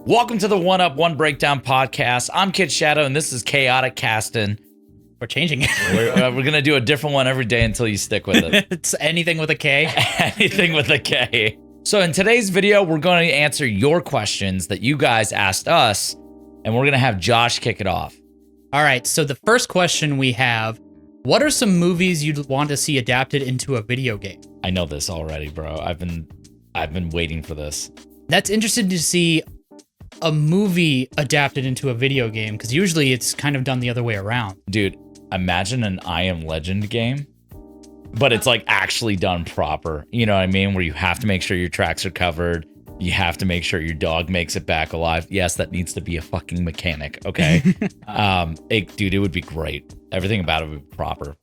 Welcome to the 1Breakdown podcast. I'm Kid Shadow, and this is Chaotic Casting. We're changing it. We're going to do a different one every day until you stick with it. It's anything with a K. Anything with a K. So in today's video, we're going to answer your questions that you guys asked us, and we're going to have Josh kick it off. All right, so the first question we have, what are some movies you'd want to see adapted into a video game? I know this already, bro. I've been waiting for this. That's interesting to see a movie adapted into a video game, because usually it's kind of done the other way around. Dude, imagine an I Am Legend game, but it's like actually done proper. You know what I mean? Where you have to make sure your tracks are covered. You have to make sure your dog makes it back alive. Yes, that needs to be a fucking mechanic, okay? Dude, it would be great. Everything about it would be proper.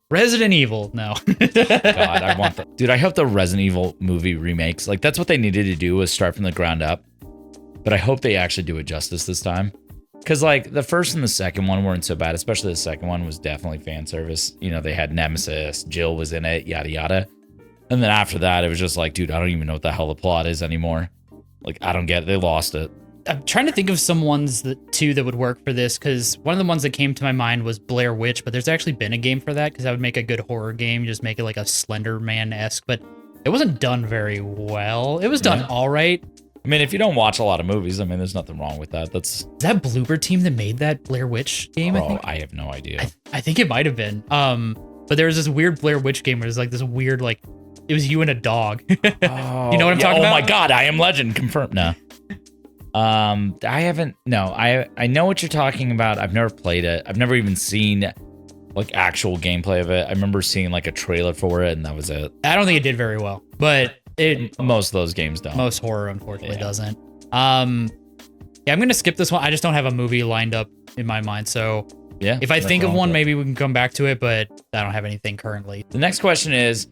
Resident Evil, no. God, I want that. Dude, I hope the Resident Evil movie remakes, like that's what they needed to do, was start from the ground up. But I hope they actually do it justice this time. Because like the first and the second one weren't so bad, especially the second one was definitely fan service. You know, they had Nemesis, Jill was in it, yada yada. And then after that, it was just like, dude, I don't even know what the hell the plot is anymore. Like, I don't get it. They lost it. I'm trying to think of some ones that would work for this, because one of the ones that came to my mind was Blair Witch, but there's actually been a game for that, because that would make a good horror game, just make it like a Slender Man-esque, but it wasn't done very well. It was done all right. I mean, if you don't watch a lot of movies, I mean, there's nothing wrong with that. Is that Bloober Team that made that Blair Witch game? Oh, I have no idea. I think it might have been. But there was this weird Blair Witch game where it was like this weird, like, it was you and a dog. You know what I'm talking about? Oh my God, I Am Legend, confirmed. No. I haven't, no, I know what you're talking about. I've never played it. I've never even seen like actual gameplay of it. I remember seeing like a trailer for it and that was it. I don't think it did very well, but most of those games don't. Most horror, unfortunately, doesn't. Yeah, I'm going to skip this one. I just don't have a movie lined up in my mind. So yeah, if I think of one, maybe we can come back to it, but I don't have anything currently. The next question is,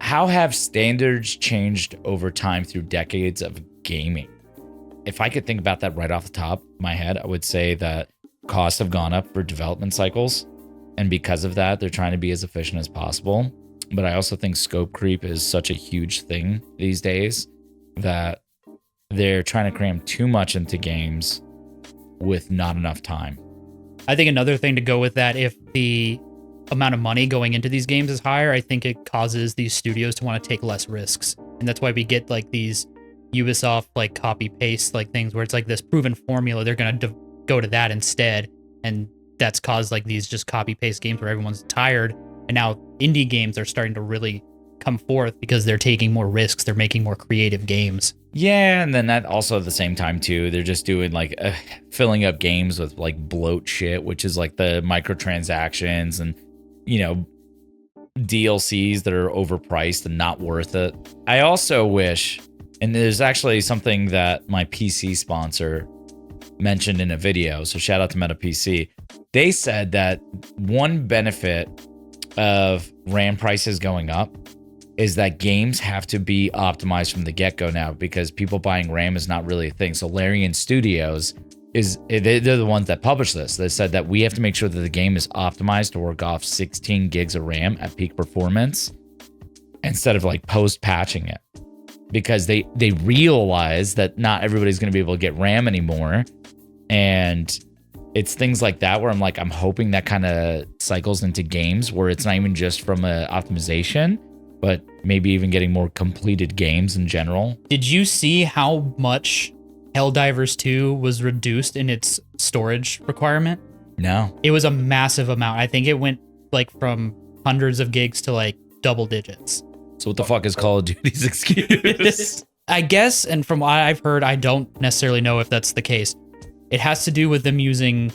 how have standards changed over time through decades of gaming? If I could think about that right off the top of my head, I would say that costs have gone up for development cycles. And because of that, they're trying to be as efficient as possible. But I also think scope creep is such a huge thing these days that they're trying to cram too much into games with not enough time. I think another thing to go with that, if the amount of money going into these games is higher, I think it causes these studios to want to take less risks. And that's why we get like these Ubisoft like copy paste like things where it's like this proven formula. They're going to go to that instead. And that's caused like these just copy paste games where everyone's tired. And now indie games are starting to really come forth because they're taking more risks. They're making more creative games. Yeah, and then that also at the same time too, they're just doing like filling up games with like bloat shit, which is like the microtransactions and, you know, DLCs that are overpriced and not worth it. I also wish, and there's actually something that my PC sponsor mentioned in a video, so shout out to Meta PC. They said that one benefit of RAM prices going up is that games have to be optimized from the get-go now, because people buying RAM is not really a thing. So Larian Studios they're the ones that publish this. They said that we have to make sure that the game is optimized to work off 16 gigs of RAM at peak performance instead of like post-patching it, because they realize that not everybody's going to be able to get RAM anymore. And it's things like that where I'm hoping that kind of cycles into games where it's not even just from a optimization, but maybe even getting more completed games in general. Did you see how much Helldivers 2 was reduced in its storage requirement? No. It was a massive amount. I think it went like from hundreds of gigs to like double digits. So what the fuck is Call of Duty's excuse? I guess, and from what I've heard, I don't necessarily know if that's the case. It has to do with them using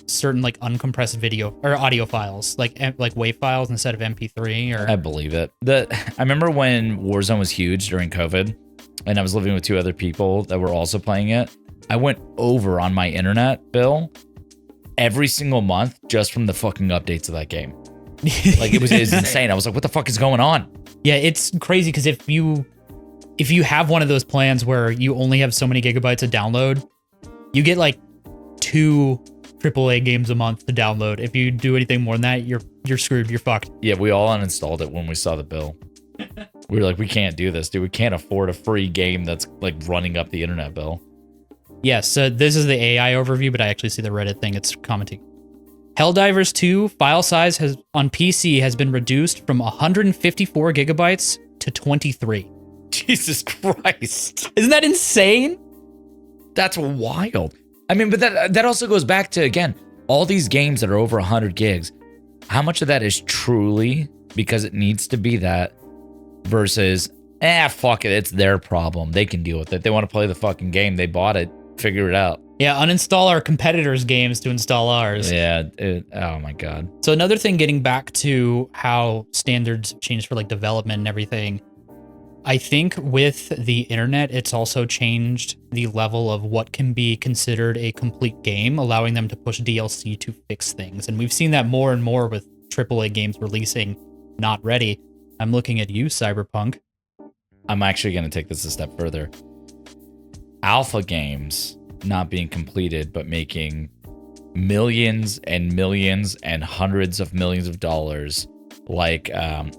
certain like uncompressed video or audio files, like WAV files instead of MP3. Or I believe it. I remember when Warzone was huge during COVID, and I was living with two other people that were also playing it. I went over on my internet bill every single month just from the fucking updates of that game. Like it was insane. I was like, what the fuck is going on? Yeah, it's crazy because if you have one of those plans where you only have so many gigabytes of download, you get like 2 AAA games a month to download. If you do anything more than that, you're screwed. You're fucked. Yeah, we all uninstalled it when we saw the bill. We were like, we can't do this, dude. We can't afford a free game that's like running up the internet bill. Yes, so this is the AI overview, but I actually see the Reddit thing. It's commenting. Helldivers 2 file size has on PC has been reduced from 154 gigabytes to 23. Jesus Christ. Isn't that insane? That's wild. I mean, but that also goes back to, again, all these games that are over 100 gigs. How much of that is truly because it needs to be that versus, fuck it, it's their problem. They can deal with it. They want to play the fucking game. They bought it. Figure it out. Yeah, uninstall our competitors' games to install ours. Yeah, oh my God. So another thing, getting back to how standards changed for like development and everything, I think with the internet, it's also changed the level of what can be considered a complete game, allowing them to push DLC to fix things. And we've seen that more and more with AAA games releasing not ready. I'm looking at you, Cyberpunk. I'm actually going to take this a step further. Alpha games not being completed, but making millions and millions and hundreds of millions of dollars. Like,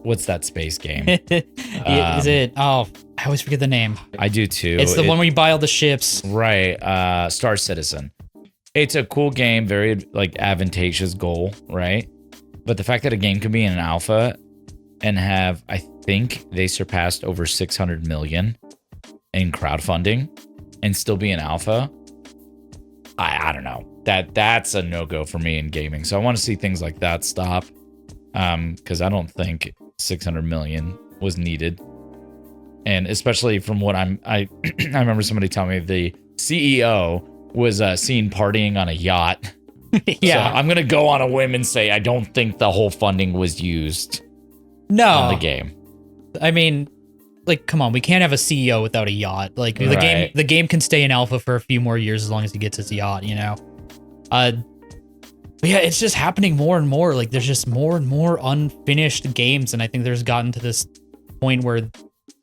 what's that space game? Is it? Oh, I always forget the name. I do too. It's the one where you buy all the ships. Right. Star Citizen. It's a cool game, very like advantageous goal, right? But the fact that a game can be in an alpha and have, I think they surpassed over 600 million in crowdfunding and still be an alpha, I don't know. That's a no-go for me in gaming. So I want to see things like that stop. Because I don't think 600 million was needed. And especially from what I remember somebody telling me the CEO was seen partying on a yacht. Yeah. So I'm going to go on a whim and say I don't think the whole funding was used on the game. I mean, like, come on, we can't have a CEO without a yacht. Like, the game can stay in alpha for a few more years as long as he gets his yacht, you know? But yeah, it's just happening more and more. Like, there's just more and more unfinished games, and I think there's gotten to this point where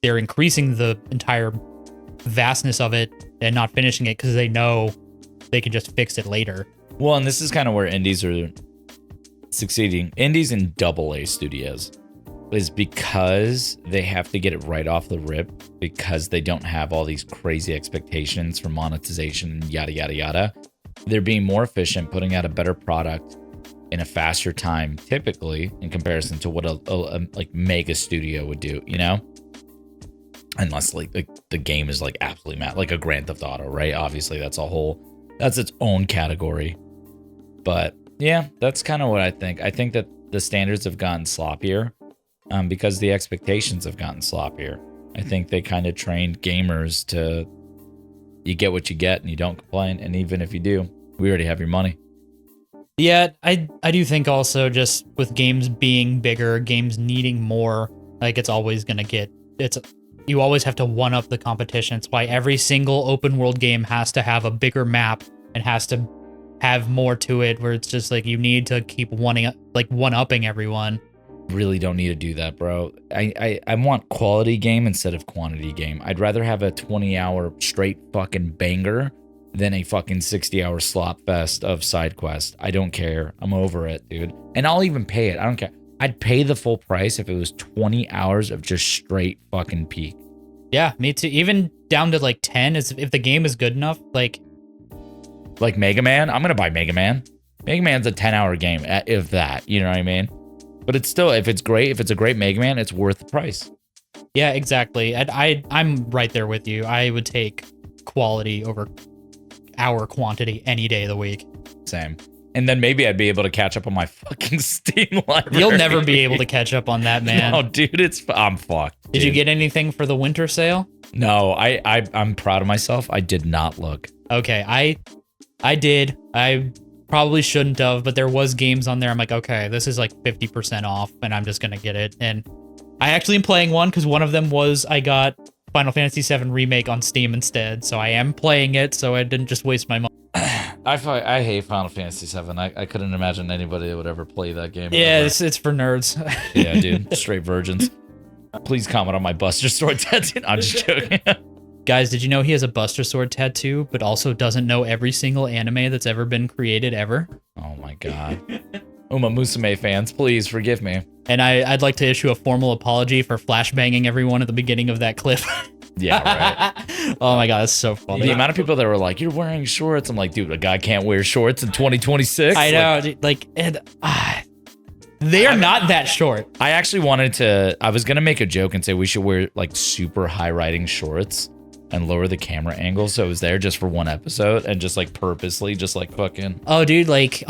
they're increasing the entire vastness of it and not finishing it because they know they can just fix it later. Well, and this is kind of where indies are succeeding. Indies and AA studios is because they have to get it right off the rip because they don't have all these crazy expectations for monetization and yada, yada, yada. They're being more efficient, putting out a better product in a faster time, typically, in comparison to what a like mega studio would do, you know? Unless like the game is like absolutely mad, like a Grand Theft Auto, right? Obviously, that's its own category. But yeah, that's kind of what I think. I think that the standards have gotten sloppier because the expectations have gotten sloppier. I think they kind of trained gamers to, you get what you get and you don't complain. And even if you do, we already have your money. Yeah, I do think also just with games being bigger, games needing more, like it's always going to get, you always have to one up the competition. It's why every single open world game has to have a bigger map and has to have more to it, where it's just like you need to keep one-upping everyone. Really don't need to do that, bro. I want quality game instead of quantity game. I'd rather have a 20-hour straight fucking banger than a fucking 60-hour slop fest of side quest. I don't care. I'm over it, dude. And I'll even pay it. I don't care. I'd pay the full price if it was 20 hours of just straight fucking peak. Yeah, me too. Even down to like 10 is if the game is good enough, like Mega Man. I'm gonna buy Mega Man. Mega Man's a 10-hour game, if that. You know what I mean? But it's still, if it's a great Mega Man, it's worth the price. Yeah, exactly. And I'm right there with you. I would take quality over hour quantity any day of the week. Same. And then maybe I'd be able to catch up on my fucking Steam library. You'll never be able to catch up on that, man. No, dude, I'm fucked. Dude. Did you get anything for the winter sale? No, I'm proud of myself. I did not look. Okay, I did. I probably shouldn't have, but there was games on there. I'm like, okay, this is like 50% off, and I'm just gonna get it. And I actually am playing one because one of them was I got Final Fantasy VII Remake on Steam instead, so I am playing it, so I didn't just waste my money. I hate Final Fantasy VII. I couldn't imagine anybody that would ever play that game. Yeah, it's for nerds. Yeah, dude, straight virgins. Please comment on my Buster Sword tattoo. I'm just joking. Guys, did you know he has a Buster Sword tattoo, but also doesn't know every single anime that's ever been created ever? Oh my god. Uma Musume fans, please forgive me. And I'd like to issue a formal apology for flashbanging everyone at the beginning of that clip. Yeah, right. Oh my god, that's so funny. The amount of people that were like, "You're wearing shorts," I'm like, dude, a guy can't wear shorts in 2026. I know, dude, like, and they are not that short. I actually wanted to. I was gonna make a joke and say we should wear like super high riding shorts and lower the camera angle so it was there just for one episode and just like purposely just like fucking. Oh, dude, like,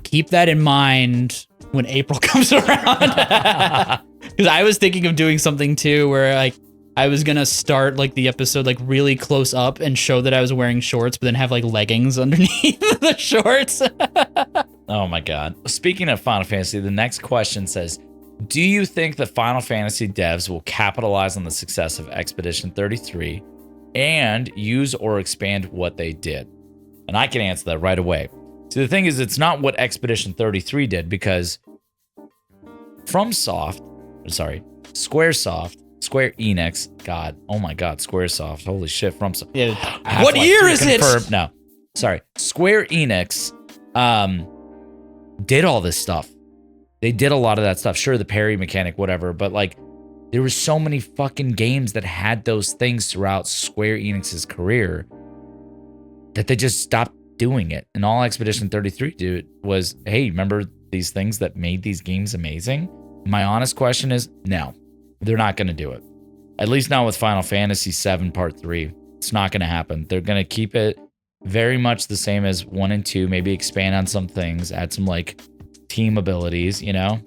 keep that in mind when April comes around. Because I was thinking of doing something too where like I was gonna start like the episode like really close up and show that I was wearing shorts, but then have like leggings underneath the shorts. Oh my god. Speaking of Final Fantasy, the next question says, do you think the Final Fantasy devs will capitalize on the success of Expedition 33 and use or expand what they did? And I can answer that right away. So the thing is, it's not what Expedition 33 did because Square Enix, God, oh my God, Squaresoft, holy shit, FromSoft. Yeah. What year is it? No, sorry, Square Enix did all this stuff. They did a lot of that stuff. Sure, the parry mechanic, whatever, but like there were so many fucking games that had those things throughout Square Enix's career that they just stopped doing it. And all Expedition 33 did was, hey, remember these things that made these games amazing? My honest question is, no, they're not going to do it. At least not with Final Fantasy VII Part 3. It's not going to happen. They're going to keep it very much the same as 1 and 2, maybe expand on some things, add some like team abilities, you know?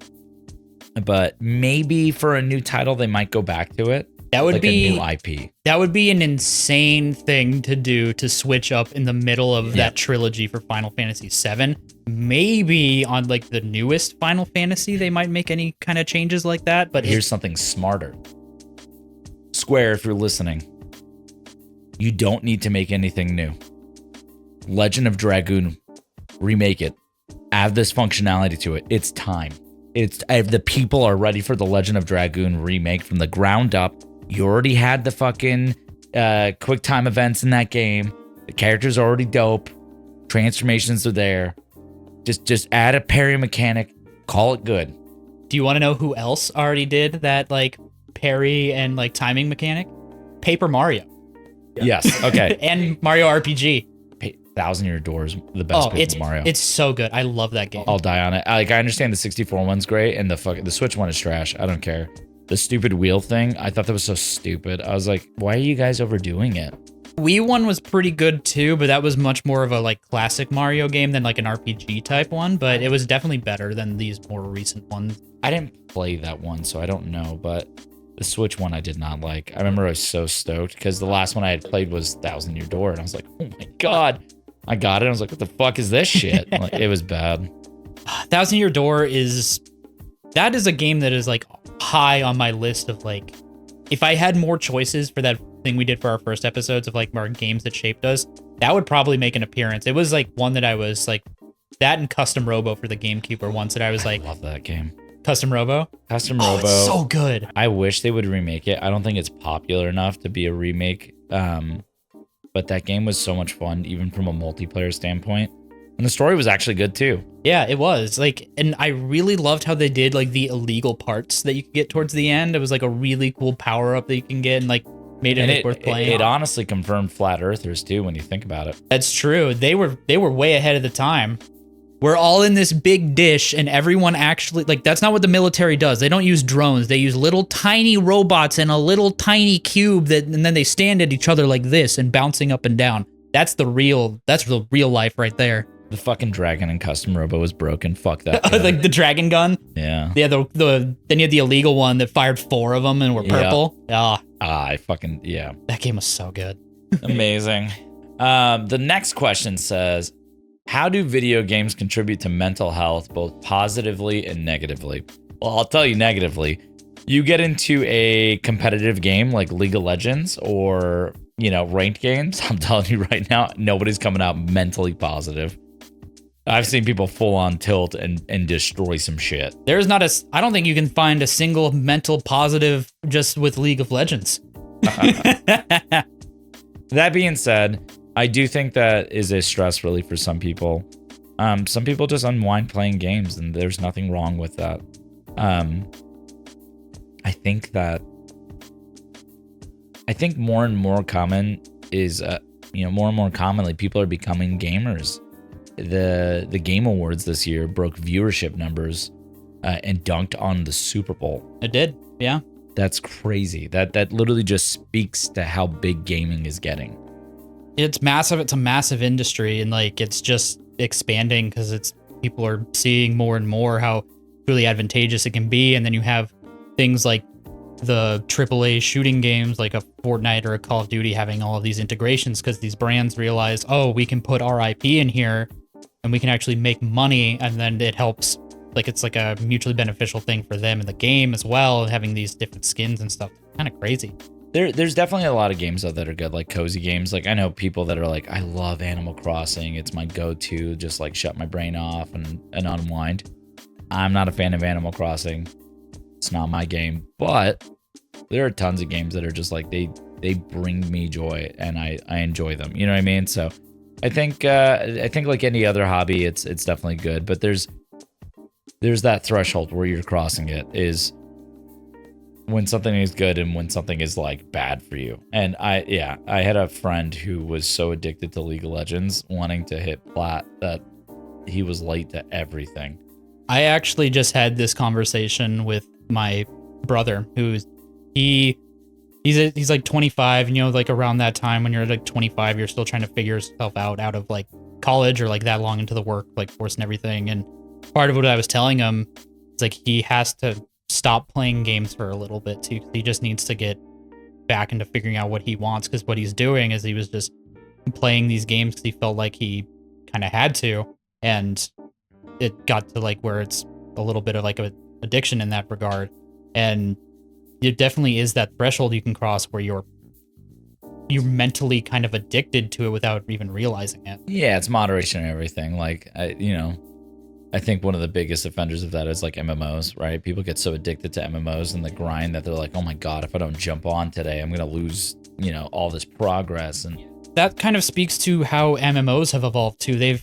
But maybe for a new title, they might go back to it. That would like be a new IP. That would be an insane thing to do, to switch up in the middle of that trilogy for Final Fantasy VII. Maybe on like the newest Final Fantasy, they might make any kind of changes like that. But here's something smarter. Square, if you're listening, you don't need to make anything new. Legend of Dragoon, remake it. Add this functionality to it. It's time. The people are ready for the Legend of Dragoon remake from the ground up. You already had the fucking quick time events in that game. The characters are already dope. Transformations are there. Just add a parry mechanic. Call it good. Do you want to know who else already did that like parry and like timing mechanic? Paper Mario. Yes. Okay. And Mario RPG. Thousand Year Door is the best Paper Mario. It's so good. I love that game. I'll die on it. Like, I understand the 64 one's great and the Switch one is trash. I don't care. The stupid wheel thing, I thought that was so stupid. I was like, why are you guys overdoing it? Wii one was pretty good too, but that was much more of a like classic Mario game than like an RPG type one, but it was definitely better than these more recent ones. I didn't play that one, so I don't know, but the Switch one I did not like. I remember I was so stoked because the last one I had played was Thousand Year Door, and I was like, oh my God. I got it. I was like, what the fuck is this shit? Like, it was bad. Thousand Year Door is a game that is like high on my list of like, if I had more choices for that thing we did for our first episodes of like our games that shaped us, that would probably make an appearance. It was like one that I was like, that and Custom Robo for the GameCube were ones that I was like, I love that game. Custom Robo? Custom Robo. It's so good. I wish they would remake it. I don't think it's popular enough to be a remake. But that game was so much fun, even from a multiplayer standpoint. And the story was actually good too. Yeah, it was. Like, and I really loved how they did like the illegal parts that you could get towards the end. It was like a really cool power-up that you can get and like made it worth playing. It honestly confirmed flat earthers too when you think about it. That's true. They were way ahead of the time. We're all in this big dish and everyone actually, like, that's not what the military does. They don't use drones. They use little tiny robots in a little tiny cube and then they stand at each other like this and bouncing up and down. That's the real life right there. The fucking dragon in Custom Robo was broken. Fuck that. Like the dragon gun? Yeah. Yeah, then you had the illegal one that fired 4 of them and were purple. Yeah. Yeah. That game was so good. Amazing. The next question says, how do video games contribute to mental health, both positively and negatively? Well, I'll tell you negatively. You get into a competitive game like League of Legends or, ranked games. I'm telling you right now, nobody's coming out mentally positive. I've seen people full on tilt and destroy some shit. I don't think you can find a single mental positive just with League of Legends. That being said, I do think that is a stress relief for some people. Some people just unwind playing games, and there's nothing wrong with that. I think that I think more and more common is, more and more commonly, people are becoming gamers. The Game Awards this year broke viewership numbers and dunked on the Super Bowl. It did, yeah. That's crazy. That literally just speaks to how big gaming is getting. It's massive. It's a massive industry, and like it's just expanding because people are seeing more and more how really advantageous it can be. And then you have things like the AAA shooting games like a Fortnite or a Call of Duty having all of these integrations because these brands realize, oh, we can put our IP in here and we can actually make money, and then it helps. Like it's like a mutually beneficial thing for them in the game as well, having these different skins and stuff. Kind of crazy. There's definitely a lot of games though that are good, like cozy games. Like I know people that are like, I love Animal Crossing. It's my go-to, just like shut my brain off and unwind. I'm not a fan of Animal Crossing. It's not my game, but there are tons of games that are just like they bring me joy and I enjoy them. You know what I mean? So I think like any other hobby, it's definitely good. But there's that threshold where you're crossing it is when something is good and when something is like bad for you. And I had a friend who was so addicted to League of Legends, wanting to hit plat, that he was late to everything. I actually just had this conversation with my brother, who's he's like 25, and like around that time when you're like 25, you're still trying to figure yourself out of like college or like that long into the work like force and everything. And part of what I was telling him is like he has to stop playing games for a little bit too. He just needs to get back into figuring out what he wants, because what he's doing is he was just playing these games because he felt like he kind of had to, and it got to like where it's a little bit of like an addiction in that regard. And it definitely is that threshold you can cross where you're mentally kind of addicted to it without even realizing it. Yeah, it's moderation and everything. Like I think one of the biggest offenders of that is like MMOs, right? People get so addicted to MMOs and the grind that they're like, oh my God, if I don't jump on today, I'm going to lose, all this progress. And that kind of speaks to how MMOs have evolved too. They've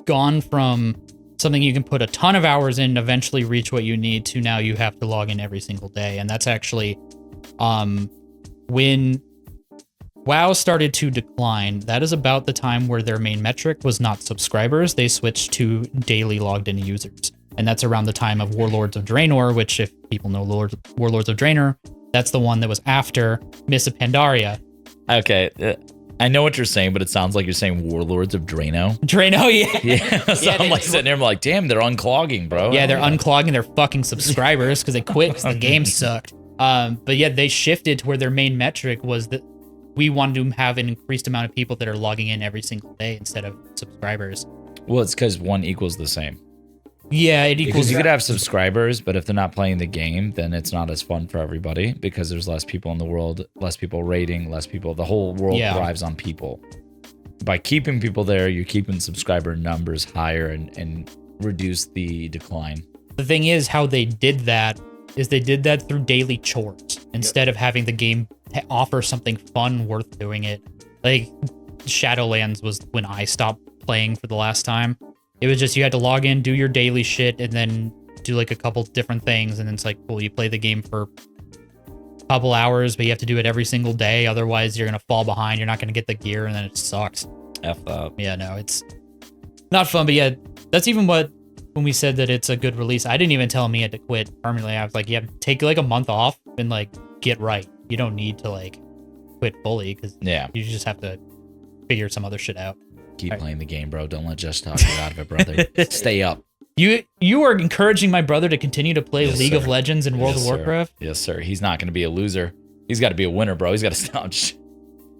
gone from something you can put a ton of hours in, eventually reach what you need, to now you have to log in every single day. And that's actually when WoW started to decline. That is about the time where their main metric was not subscribers. They switched to daily logged in users. And that's around the time of Warlords of Draenor, which, if people know Warlords of Draenor, that's the one that was after Mists of Pandaria. Okay. I know what you're saying, but it sounds like you're saying Warlords of Draenor. Draenor, yeah. Yeah. So I'm like sitting there, I'm like, damn, they're unclogging, bro. Yeah, they're unclogging their fucking subscribers because they quit because the game sucked. But yeah, they shifted to where their main metric was that we wanted to have an increased amount of people that are logging in every single day instead of subscribers. Well, it's because one equals the same. Yeah, it equals. Because you could have subscribers, but if they're not playing the game, then it's not as fun for everybody because there's less people in the world, less people rating, less people. The whole world thrives on people. By keeping people there, you're keeping subscriber numbers higher and reduce the decline. The thing is, how they did that is they did that through daily chores instead of having the game offer something fun worth doing it. Like Shadowlands was when I stopped playing for the last time. It was just you had to log in, do your daily shit, and then do like a couple different things, and then it's like, cool, you play the game for a couple hours, but you have to do it every single day. Otherwise, you're gonna fall behind. You're not gonna get the gear, and then it sucks. F up. Yeah, no, it's not fun. But yeah, that's even when we said that it's a good release. I didn't even tell me I had to quit permanently. I was like, yeah, take like a month off and like get right. You don't need to like quit fully because you just have to figure some other shit out. Keep playing the game, bro. Don't let Just talk you out of it, brother. Stay up. You are encouraging my brother to continue to play League of Legends and World of Warcraft? Yes, sir. He's not going to be a loser. He's got to be a winner, bro. He's got to stop.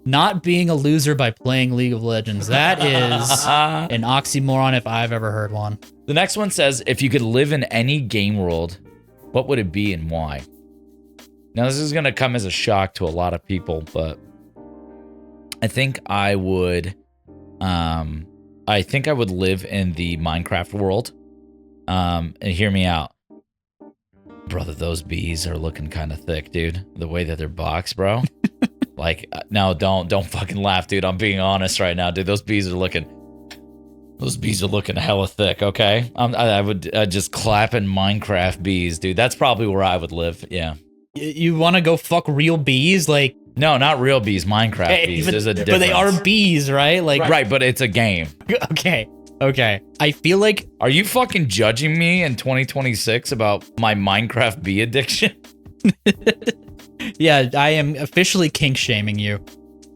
Not being a loser by playing League of Legends. That is an oxymoron if I've ever heard one. The next one says, if you could live in any game world, what would it be and why? Now, this is going to come as a shock to a lot of people, but I think I would live in the Minecraft world. And hear me out. Brother, those bees are looking kind of thick, dude. The way that they're boxed, bro. Like, no, don't fucking laugh, dude. I'm being honest right now, dude. Those bees are looking hella thick, okay? I would just clap in Minecraft bees, dude. That's probably where I would live, yeah. You want to go fuck real bees? Like, No, not real bees. Minecraft bees. There's a difference. But they are bees, right? Like right, but it's a game. Okay. I feel like... Are you fucking judging me in 2026 about my Minecraft bee addiction? Yeah, I am officially kink shaming you.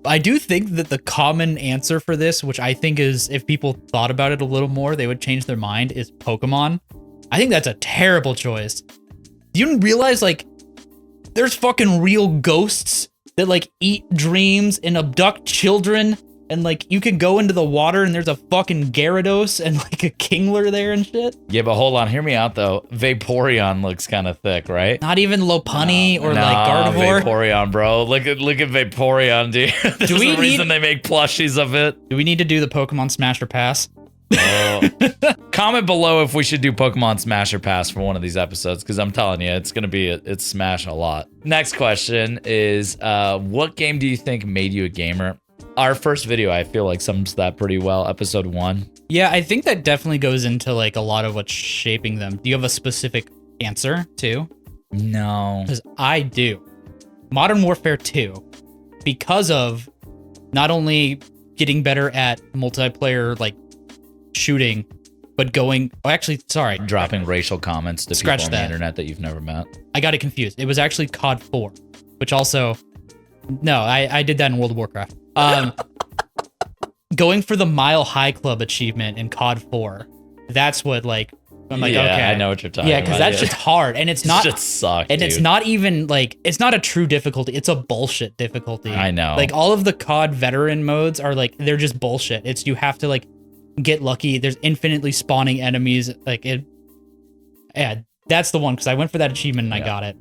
I do think that the common answer for this, which I think is if people thought about it a little more, they would change their mind, is Pokemon. I think that's a terrible choice. Do you realize, like, there's fucking real ghosts that, like, eat dreams and abduct children, and, like, you can go into the water and there's a fucking Gyarados and, like, a Kingler there and shit? Yeah, but hold on. Hear me out, though. Vaporeon looks kind of thick, right? Not even Lopunny or, like, Gardevoir? Vaporeon, bro. Look at Vaporeon, dude. There's a reason they make plushies of it. Do we need to do the Pokemon Smash or Pass? Comment below if we should do Pokemon Smash or Pass for one of these episodes, because I'm telling you, it's gonna be it's Smash a lot. Next question is, what game do you think made you a gamer? Our first video, I feel like, sums that pretty well. Episode 1. Yeah, I think that definitely goes into like a lot of what's shaping them. Do you have a specific answer too? No, because I do. Modern Warfare 2, because of not only getting better at multiplayer like shooting, but going... Oh, actually, sorry. Dropping racial comments to people on the internet that you've never met. I got it confused. It was actually COD 4, which also... No, I did that in World of Warcraft. Going for the Mile High Club achievement in COD 4. That's what, like... I'm like, okay. I know what you're talking about. Yeah, because that shit's hard, and it's not... That shit sucked, and it's not even, like... It's not a true difficulty. It's a bullshit difficulty. I know. Like, all of the COD veteran modes are, like... They're just bullshit. It's... You have to, like... get lucky. There's infinitely spawning enemies. Like it. Yeah, that's the one because I went for that achievement and I got it.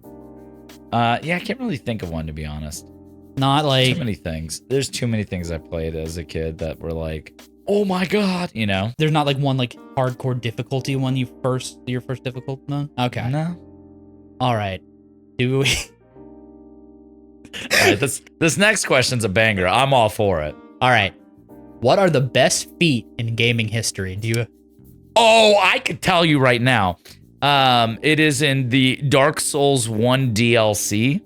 Yeah, I can't really think of one, to be honest. Not like too many things. There's too many things I played as a kid that were like, oh my god, you know. There's not like one like hardcore difficulty when your first difficult one. Okay. No. All right. Do we? All right. This next question's a banger. I'm all for it. All right. What are the best feat in gaming history? Do you? Oh, I could tell you right now. It is in the Dark Souls 1 DLC.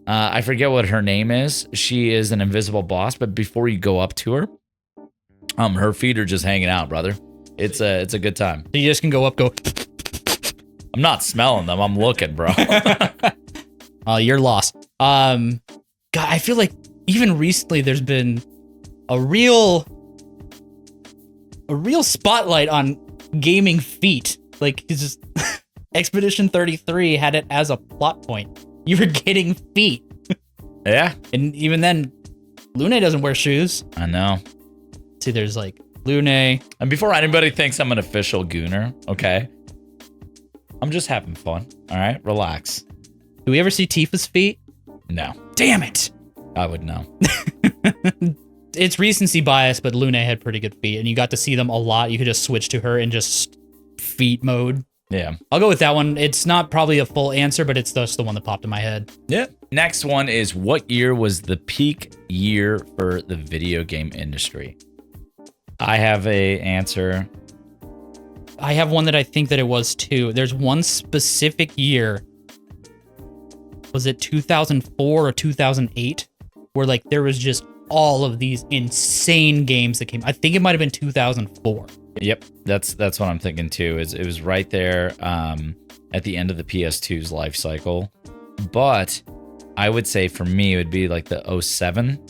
I forget what her name is. She is an invisible boss, but before you go up to her, her feet are just hanging out, brother. It's a good time. So you just can go up, go. I'm not smelling them. I'm looking, bro. You're lost. God, I feel like even recently there's been a real spotlight on gaming feat. Like, it's just Expedition 33 had it as a plot point. You were getting feet. Yeah. And even then, Lune doesn't wear shoes. I know. See, there's like Lune. And before anybody thinks I'm an official gooner, okay? I'm just having fun. All right? Relax. Do we ever see Tifa's feet? No. Damn it. I would know. It's recency bias, but Lune had pretty good feet, and you got to see them a lot. You could just switch to her in just feet mode. Yeah. I'll go with that one. It's not probably a full answer, but it's just the one that popped in my head. Yeah. Next one is, what year was the peak year for the video game industry? I have a answer. I have one that I think that it was too. There's one specific year. Was it 2004 or 2008? Where like there was just all of these insane games that came. I think it might have been 2004. Yep, that's what I'm thinking too. It was right there at the end of the PS2's life cycle. But I would say for me, it would be like the 07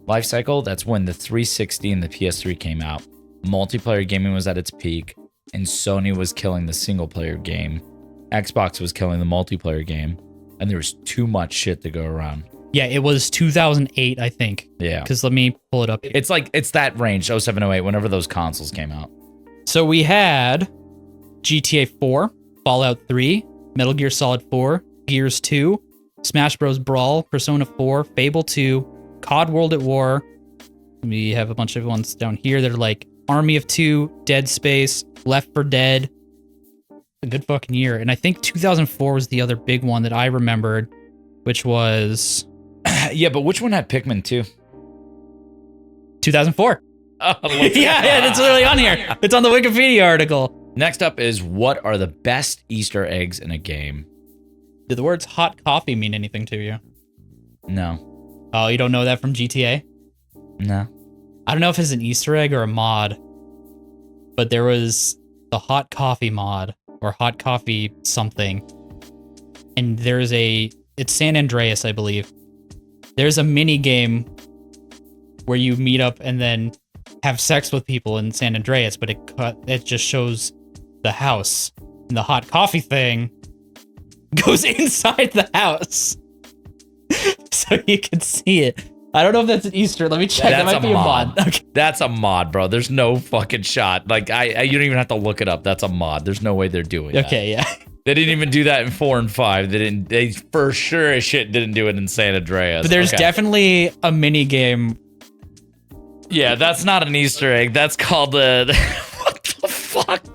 life cycle. That's when the 360 and the PS3 came out. Multiplayer gaming was at its peak, and Sony was killing the single player game. Xbox was killing the multiplayer game, and there was too much shit to go around. Yeah, it was 2008, I think. Yeah. Because let me pull it up. It's that range, 07, 08, whenever those consoles came out. So we had GTA 4, Fallout 3, Metal Gear Solid 4, Gears 2, Smash Bros. Brawl, Persona 4, Fable 2, COD World at War. We have a bunch of ones down here that are like Army of Two, Dead Space, Left 4 Dead. A good fucking year. And I think 2004 was the other big one that I remembered, which was... Yeah, but which one had Pikmin 2? 2004. Oh, yeah, that's literally on here. It's on the Wikipedia article. Next up is, what are the best Easter eggs in a game? Do the words hot coffee mean anything to you? No. Oh, you don't know that from GTA? No. I don't know if it's an Easter egg or a mod, but there was the hot coffee mod or hot coffee something. And it's San Andreas, I believe. There's a mini game where you meet up and then have sex with people in San Andreas, but it just shows the house. And the hot coffee thing goes inside the house. So you can see it. I don't know if that's an Easter. Let me check. That might be a mod. Okay. That's a mod, bro. There's no fucking shot. Like you don't even have to look it up. That's a mod. There's no way they're doing that. Okay, yeah. They didn't even do that in 4 and 5. They for sure as shit didn't do it in San Andreas. But there's definitely a mini game. Yeah, that's not an Easter egg. That's called what the fuck?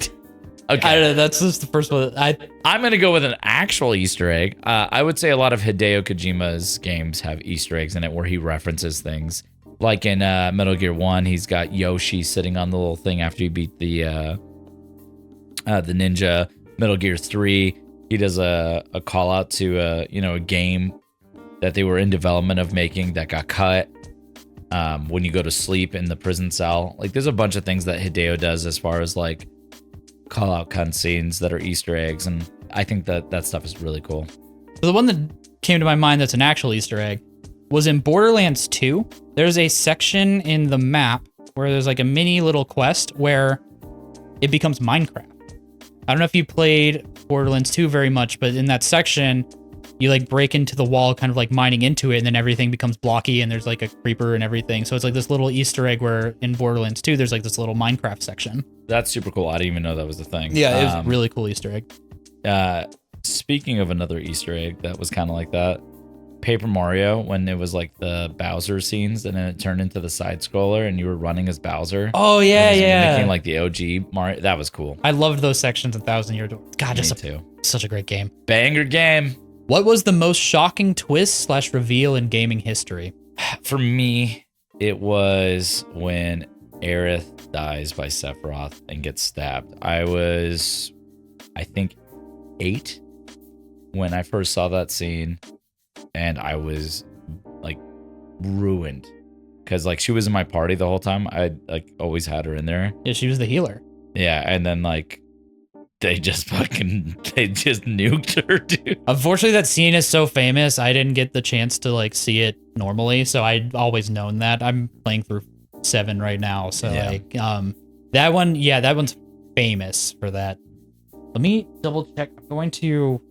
Okay. I don't know. That's just the first one. I'm going to go with an actual Easter egg. I would say a lot of Hideo Kojima's games have Easter eggs in it where he references things. Like in Metal Gear 1, he's got Yoshi sitting on the little thing after he beat the ninja. Metal Gear 3, he does a call out to a game that they were in development of making that got cut. When you go to sleep in the prison cell. Like there's a bunch of things that Hideo does as far as like call out cutscenes that are Easter eggs, and I think that stuff is really cool. So the one that came to my mind that's an actual Easter egg was in Borderlands 2. There's a section in the map where there's like a mini little quest where it becomes Minecraft. I don't know if you played Borderlands 2 very much, but in that section, you like break into the wall, kind of like mining into it, and then everything becomes blocky, and there's like a creeper and everything. So it's like this little Easter egg where in Borderlands 2, there's like this little Minecraft section. That's super cool. I didn't even know that was a thing. Yeah, it was a really cool Easter egg. Speaking of another Easter egg that was kind of like that, Paper Mario, when it was like the Bowser scenes and then it turned into the side scroller and you were running as Bowser. Oh yeah. Making like the OG Mario. That was cool. I loved those sections in 1,000 Year Door. God, too. Such a great game. Banger game. What was the most shocking twist / reveal in gaming history? For me, it was when Aerith dies by Sephiroth and gets stabbed. I was, I think, 8 when I first saw that scene, and I was like ruined because like she was in my party the whole time. I like always had her in there. Yeah, she was the healer. Yeah, and then like they just nuked her, dude. Unfortunately, that scene is so famous. I didn't get the chance to like see it normally, so I'd always known that. I'm playing through 7 right now, so yeah. like that one's famous for that. Let me double check. I'm going to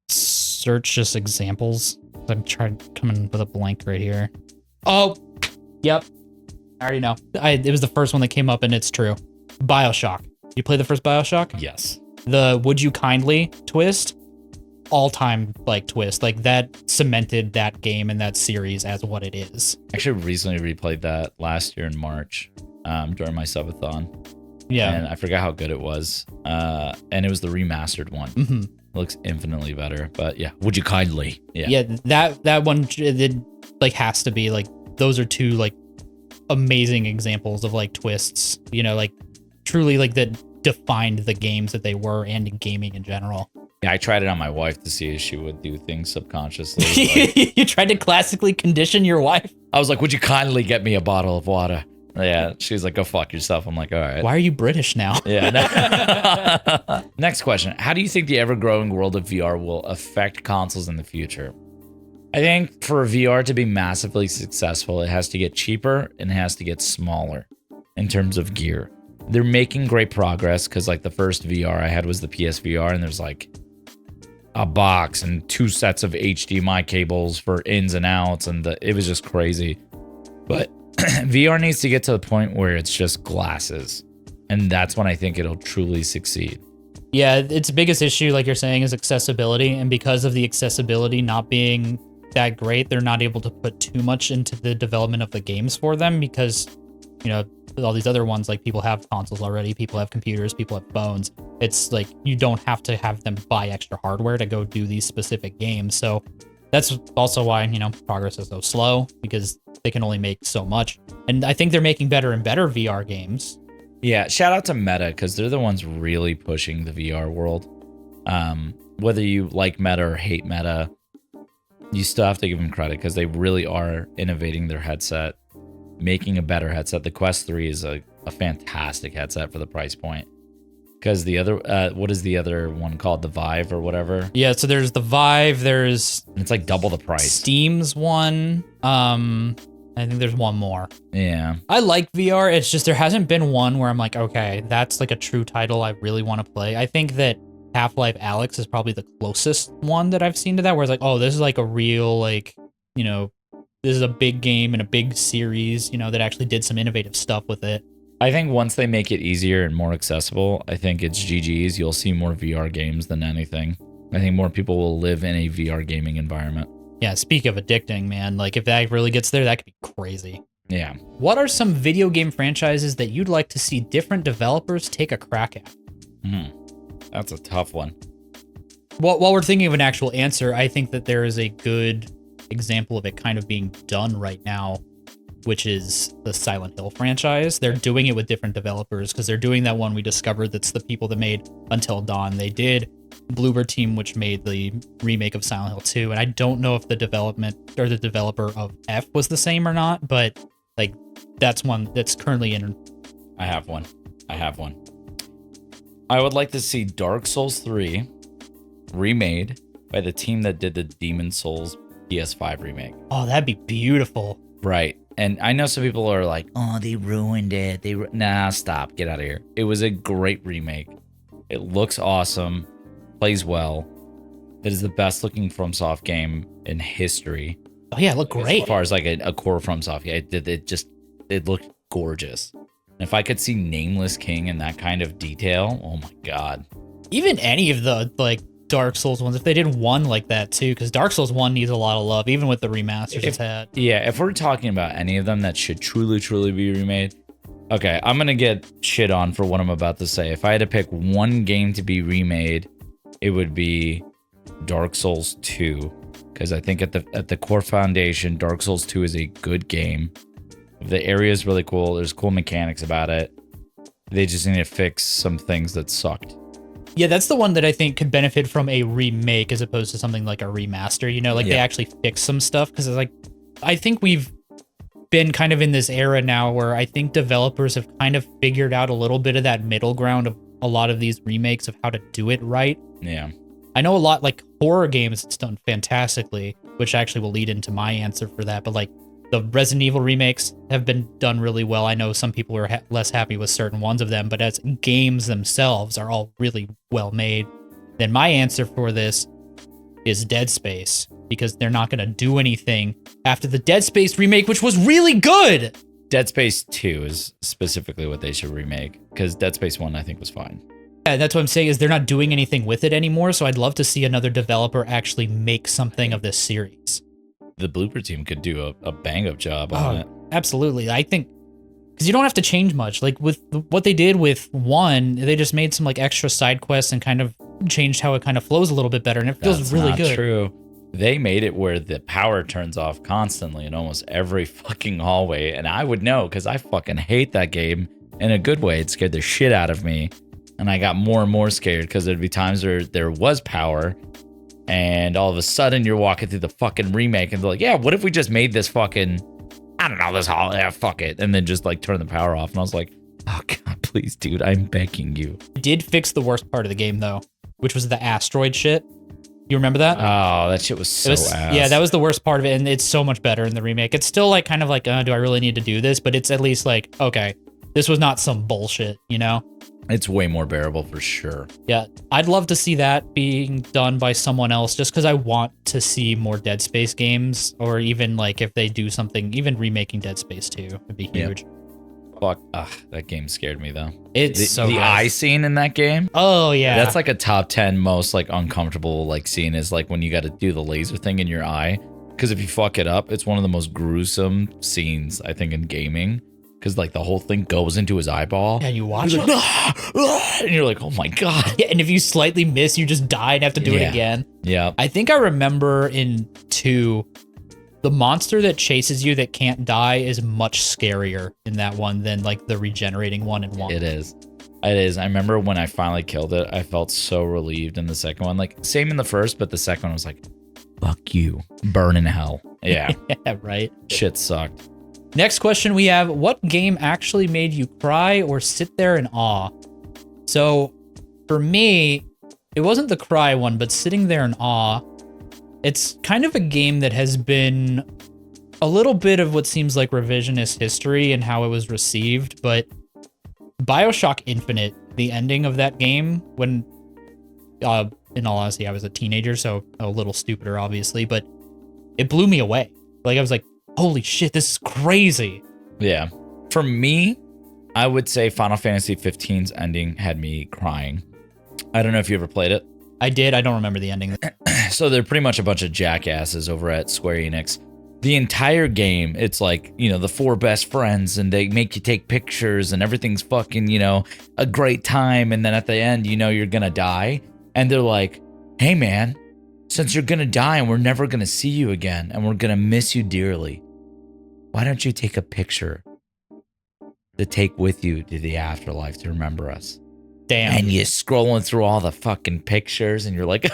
search just examples. I'm trying to come in with a blank right here. Oh, yep. I already know. It was the first one that came up, and it's true. BioShock. You play the first BioShock? Yes. The "Would you kindly" twist, all-time like twist. Like that cemented that game and that series as what it is. Actually, recently replayed that last year in March during my subathon. Yeah. And I forgot how good it was. And it was the remastered one. Mm-hmm. It looks infinitely better. But yeah, would you kindly? Yeah. Yeah, that one it like has to be like those are two like amazing examples of like twists, you know, like truly like that defined the games that they were and gaming in general. Yeah, I tried it on my wife to see if she would do things subconsciously. Like, you tried to classically condition your wife? I was like, would you kindly get me a bottle of water? Yeah, she's like, go fuck yourself. I'm like, all right. Why are you British now? Yeah. Next question. How do you think the ever-growing world of VR will affect consoles in the future? I think for VR to be massively successful, it has to get cheaper and it has to get smaller in terms of gear. They're making great progress because like the first VR I had was the PSVR, and there's like a box and 2 sets of HDMI cables for ins and outs, and it was just crazy. But VR needs to get to the point where it's just glasses, and that's when I think it'll truly succeed. Yeah, its biggest issue, like you're saying, is accessibility, and because of the accessibility not being that great, they're not able to put too much into the development of the games for them because, you know, all these other ones, like people have consoles already, people have computers, people have phones. It's like you don't have to have them buy extra hardware to go do these specific games. So that's also why, you know, progress is so slow because they can only make so much. And I think they're making better and better VR games. Yeah, shout out to Meta because they're the ones really pushing the VR world. Whether you like Meta or hate Meta, you still have to give them credit because they really are innovating their headset, making a better headset. The Quest 3 is a fantastic headset for the price point. Because the other, what is the other one called? The Vive or whatever? Yeah, so there's the Vive, there's... It's like double the price. Steam's one. I think there's one more. Yeah. I like VR, it's just there hasn't been one where I'm like, okay, that's like a true title I really want to play. I think that Half-Life Alyx is probably the closest one that I've seen to that, where it's like, oh, this is like a real, like, you know, this is a big game and a big series, you know, that actually did some innovative stuff with it. I think once they make it easier and more accessible, I think it's GG's. You'll see more VR games than anything. I think more people will live in a VR gaming environment. Yeah, speak of addicting, man. Like, if that really gets there, that could be crazy. Yeah. What are some video game franchises that you'd like to see different developers take a crack at? That's a tough one. While we're thinking of an actual answer, I think that there is a good example of it kind of being done right now, which is the Silent Hill franchise. They're doing it with different developers because they're doing that one we discovered that's the people that made Until Dawn. They did Bloober Team, which made the remake of Silent Hill 2, and I don't know if the development or the developer of F was the same or not, but like that's one that's currently in. I have one. I would like to see Dark Souls 3 remade by the team that did the Demon Souls PS5 remake. Oh, that'd be beautiful. Right. And I know some people are like, oh, they ruined it. Nah, stop. Get out of here. It was a great remake. It looks awesome. Plays well. It is the best looking FromSoft game in history. Oh, yeah, it looked great. As far as like a core FromSoft game, it looked gorgeous. And if I could see Nameless King in that kind of detail, oh my God. Even any of the like Dark Souls ones, if they did one like that too, because Dark Souls 1 needs a lot of love, even with the remasters it's had. Yeah, if we're talking about any of them that should truly be remade, okay, I'm gonna get shit on for what I'm about to say. If I had to pick one game to be remade, it would be Dark Souls 2, because I think at the core foundation, Dark Souls 2 is a good game. The area is really cool. There's cool mechanics about it. They just need to fix some things that sucked. Yeah, that's the one that I think could benefit from a remake as opposed to something like a remaster, you know, like they actually fix some stuff. Because like, I think we've been kind of in this era now where I think developers have kind of figured out a little bit of that middle ground of a lot of these remakes of how to do it right. Yeah. I know a lot, like horror games, it's done fantastically, which actually will lead into my answer for that. But like the Resident Evil remakes have been done really well. I know some people are less happy with certain ones of them, but as games themselves are all really well made. Then my answer for this is Dead Space, because they're not going to do anything after the Dead Space remake, which was really good. Dead Space 2 is specifically what they should remake, because Dead Space 1 I think was fine. Yeah, that's what I'm saying is they're not doing anything with it anymore, so I'd love to see another developer actually make something of this series. The Bloober Team could do a bang-up job on it. Absolutely. I think, because you don't have to change much. Like with what they did with 1, they just made some like extra side quests and kind of changed how it kind of flows a little bit better, and it feels really good. That's true. They made it where the power turns off constantly in almost every fucking hallway, and I would know because I fucking hate that game in a good way. It scared the shit out of me, and I got more and more scared because there'd be times where there was power, and all of a sudden you're walking through the fucking remake and they're like, yeah, what if we just made this fucking, I don't know, this hall, yeah, fuck it, and then just like turn the power off. And I was like, oh God, please, dude, I'm begging you. It did fix the worst part of the game though, which was the asteroid shit. You remember that? Oh, that shit was so ass. Yeah, that was the worst part of it, and it's so much better in the remake. It's still like kind of like, do I really need to do this? But it's at least like, okay, this was not some bullshit, you know? It's way more bearable for sure. Yeah, I'd love to see that being done by someone else just because I want to see more Dead Space games, or even like if they do something, even remaking Dead Space 2 would be huge. Fuck, that game scared me though. It's the eye scene in that game. Oh yeah, that's like a top 10 most like uncomfortable like scene is like when you got to do the laser thing in your eye, because if you fuck it up, it's one of the most gruesome scenes I think in gaming. Because like the whole thing goes into his eyeball. Yeah, you watch it. Like, and you're like, oh my God. Yeah, and if you slightly miss, you just die and have to do it again. Yeah. I think I remember in 2, the monster that chases you that can't die is much scarier in that one than like the regenerating one in 1. It is. It is. I remember when I finally killed it, I felt so relieved in the second one. Like same in the first, but the second one was like, fuck you. Burn in hell. Yeah. Yeah, right. Shit sucked. Next question we have, what game actually made you cry or sit there in awe? So for me, it wasn't the cry one, but sitting there in awe. It's kind of a game that has been a little bit of what seems like revisionist history and how it was received, but BioShock Infinite, the ending of that game, when, in all honesty, I was a teenager, so a little stupider, obviously, but it blew me away. Like, I was like, holy shit, this is crazy. Yeah. For me, I would say Final Fantasy 15's ending had me crying. I don't know if you ever played it. I did. I don't remember the ending. So they're pretty much a bunch of jackasses over at Square Enix. The entire game, it's like, you know, the 4 best friends, and they make you take pictures, and everything's fucking, you know, a great time. And then at the end, you know, you're gonna die. And they're like, hey man, since you're gonna die and we're never gonna see you again, and we're gonna miss you dearly, why don't you take a picture to take with you to the afterlife to remember us? Damn. And you're scrolling through all the fucking pictures, and you're like,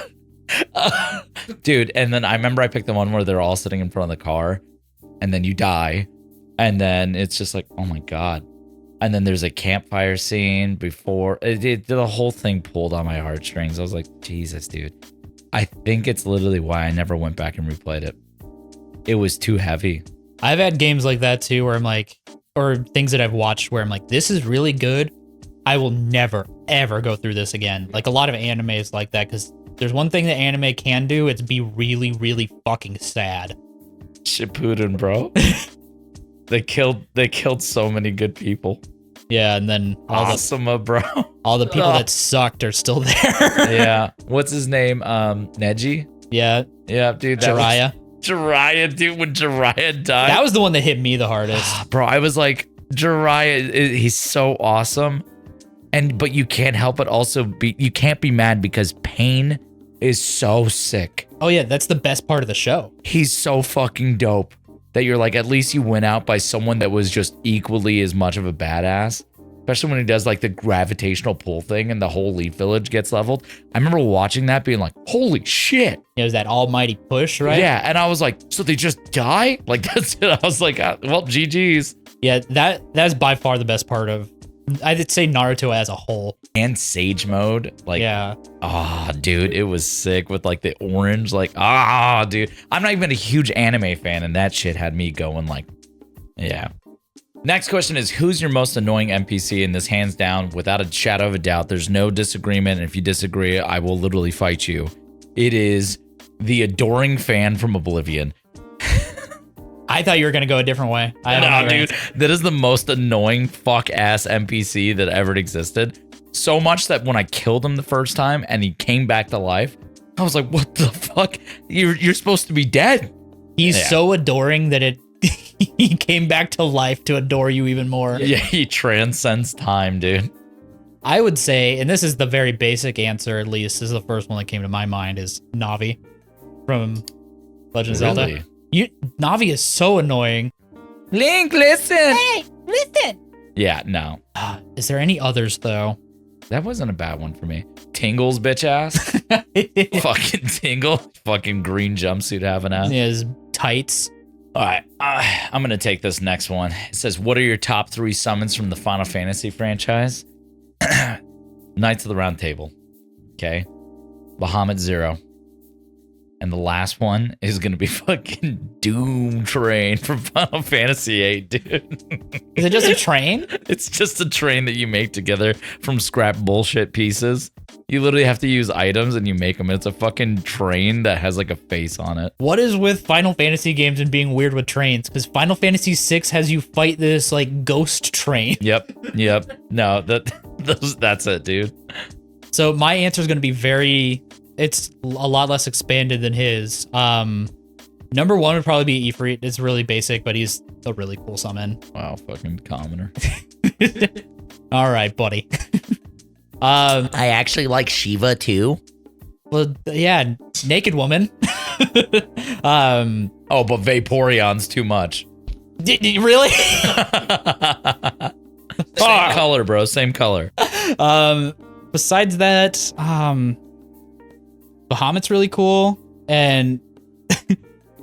dude. And then I remember I picked the one where they're all sitting in front of the car, and then you die, and then it's just like, oh my god. And then there's a campfire scene before the whole thing pulled on my heartstrings. I was like, Jesus, dude. I think it's literally why I never went back and replayed it. It was too heavy. I've had games like that too, where I'm like, or things that I've watched where I'm like, this is really good. I will never, ever go through this again. Like a lot of anime is like that, because there's one thing that anime can do, it's be really, really fucking sad. Shippuden, bro. They killed so many good people. Yeah, and then bro. all the people that sucked are still there. Yeah. What's his name? Neji? Yeah. Yeah, dude. Jiraiya. Jiraiya, dude, when Jiraiya died. That was the one that hit me the hardest. Bro, I was like, Jiraiya, he's so awesome. But you can't help but also you can't be mad because Pain is so sick. Oh yeah, that's the best part of the show. He's so fucking dope that you're like, at least you went out by someone that was just equally as much of a badass. Especially when he does like the gravitational pull thing and the whole Leaf Village gets leveled. I remember watching that being like, holy shit. It was that almighty push, right? Yeah, and I was like, so they just die? Like, that's it. I was like, well, GG's. Yeah, that's by far the best part of, I'd say, Naruto as a whole. And Sage Mode, like, yeah. Ah, dude, it was sick with like the orange, like, dude. I'm not even a huge anime fan, and that shit had me going like, yeah. Next question is, who's your most annoying NPC? And this, hands down, without a shadow of a doubt, there's no disagreement. And if you disagree, I will literally fight you. It is the adoring fan from Oblivion. I thought you were going to go a different way. No, dude, that is the most annoying fuck-ass NPC that ever existed. So much that when I killed him the first time and he came back to life, I was like, what the fuck? You're supposed to be dead. He's so adoring that he came back to life to adore you even more. Yeah, he transcends time, dude. I would say, and this is the very basic answer, at least, this is the first one that came to my mind, is Navi from Legend of Zelda. Navi is so annoying. Link, listen. Hey, listen. Yeah, no. Is there any others, though? That wasn't a bad one for me. Tingle's bitch ass. Fucking Tingle. Fucking green jumpsuit having ass. His tights. All right, I'm going to take this next one. It says, what are your top 3 summons from the Final Fantasy franchise? Knights of the Round Table. Okay. Bahamut Zero. And the last one is going to be fucking Doom Train from Final Fantasy VIII, dude. Is it just a train? It's just a train that you make together from scrap bullshit pieces. You literally have to use items and you make them. It's a fucking train that has like a face on it. What is with Final Fantasy games and being weird with trains? Because Final Fantasy VI has you fight this like ghost train. Yep. No, that's it, dude. So my answer is going to be it's a lot less expanded than his. Number 1 would probably be Ifrit. It's really basic, but he's a really cool summon. Wow, fucking commoner. All right, buddy. I actually like Shiva too. Well, yeah, naked woman. Oh, but Vaporeon's too much. Really? Same color, bro. Same color. Besides that, Bahamut's really cool, and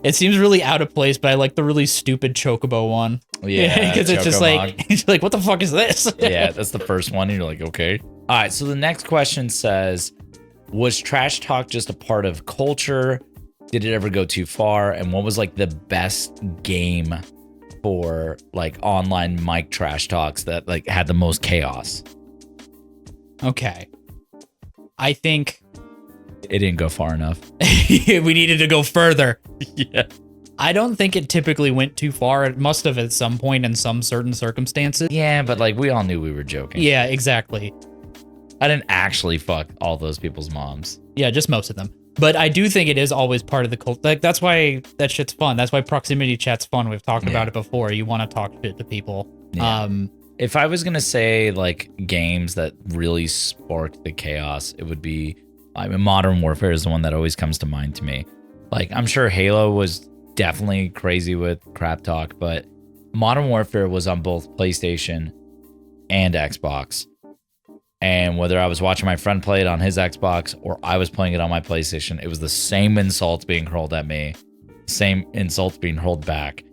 It seems really out of place, but I like the really stupid Chocobo one. Yeah, because it's just Chocomog. like, it's like, what the fuck is this? Yeah, that's the first one. And you're like, okay. All right. So the next question says, was trash talk just a part of culture? Did it ever go too far? And what was like the best game for like online mic trash talks that like had the most chaos? Okay. I think It didn't go far enough. we needed to go further. Yeah. I don't think it typically went too far. It must have at some point in some certain circumstances. Yeah, but like we all knew we were joking. Yeah, exactly. I didn't actually fuck all those people's moms. Yeah, just most of them. But I do think it is always part of the cult. Like, that's why that shit's fun. That's why proximity chat's fun. We've talked about it before. You want to talk shit to people. Yeah. If I was going to say like games that really sparked the chaos, it would be, I mean, Modern Warfare is the one that always comes to mind to me. Like, I'm sure Halo was definitely crazy with crap talk, but Modern Warfare was on both PlayStation and Xbox. And whether I was watching my friend play it on his Xbox or I was playing it on my PlayStation, it was the same insults being hurled at me, same insults being hurled back.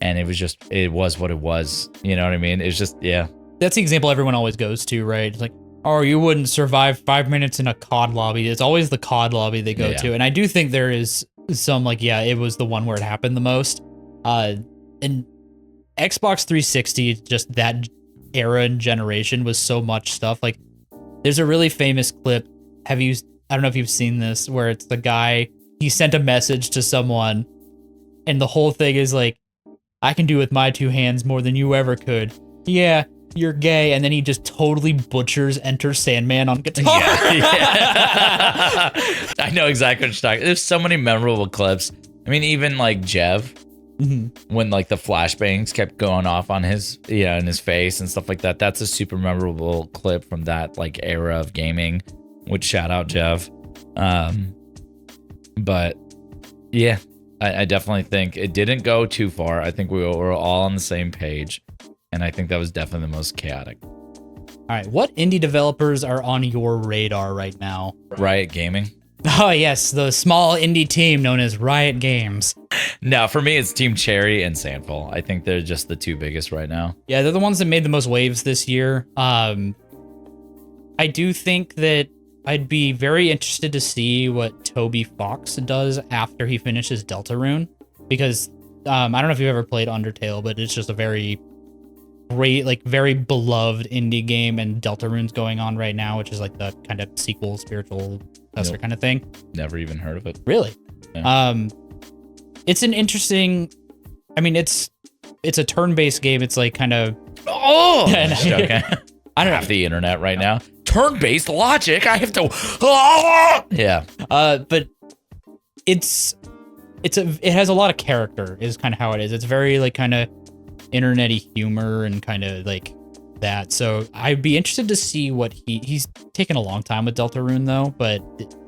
And it was what it was. You know what I mean? It's just, yeah. That's the example everyone always goes to, right? It's like, oh, you wouldn't survive 5 minutes in a COD lobby. It's always the COD lobby they go to. And I do think there is some, like, yeah, it was the one where it happened the most. And Xbox 360, just that era and generation was so much stuff. Like, there's a really famous clip. I don't know if you've seen this, where it's the guy, he sent a message to someone, and the whole thing is like, I can do with my two hands more than you ever could. Yeah, you're gay. And then he just totally butchers Enter Sandman on guitar. Yeah. I know exactly what you're talking. There's so many memorable clips. I mean, even like Jev, when like the flashbangs kept going off on his, in his face and stuff like that. That's a super memorable clip from that like era of gaming, which shout out Jev. But yeah, I definitely think it didn't go too far. I think we were all on the same page. And I think that was definitely the most chaotic. All right, what indie developers are on your radar right now? Riot Gaming. Oh, yes, the small indie team known as Riot Games. No, for me, it's Team Cherry and Sandful. I think they're just the two biggest right now. Yeah, they're the ones that made the most waves this year. I do think that I'd be very interested to see what Toby Fox does after he finishes Deltarune. Because I don't know if you've ever played Undertale, but it's just a very great, like very beloved indie game, and Deltarune's going on right now, which is like the kind of sequel, spiritual successor kind of thing. Never even heard of it. Really? Yeah. It's an interesting, I mean, it's a turn-based game. It's like kind of Okay. I don't have the internet right now. Turn-based logic. I have to. Yeah. But it has a lot of character. Is kind of how it is. It's very like kind of internet-y humor and kind of like that. So I'd be interested to see what he's taken a long time with Deltarune though, but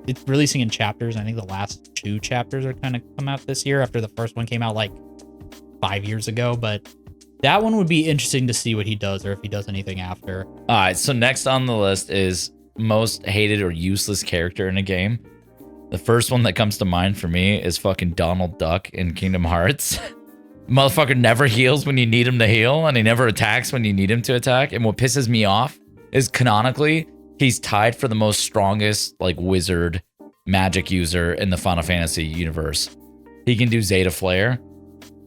it's releasing in chapters. I think the last 2 chapters are kind of come out this year after the first one came out like 5 years ago. But that one would be interesting to see what he does, or if he does anything after. All right. So next on the list is most hated or useless character in a game. The first one that comes to mind for me is fucking Donald Duck in Kingdom Hearts. Motherfucker never heals when you need him to heal, and he never attacks when you need him to attack. And what pisses me off is canonically, he's tied for the most strongest like wizard magic user in the Final Fantasy universe. He can do Zeta Flare,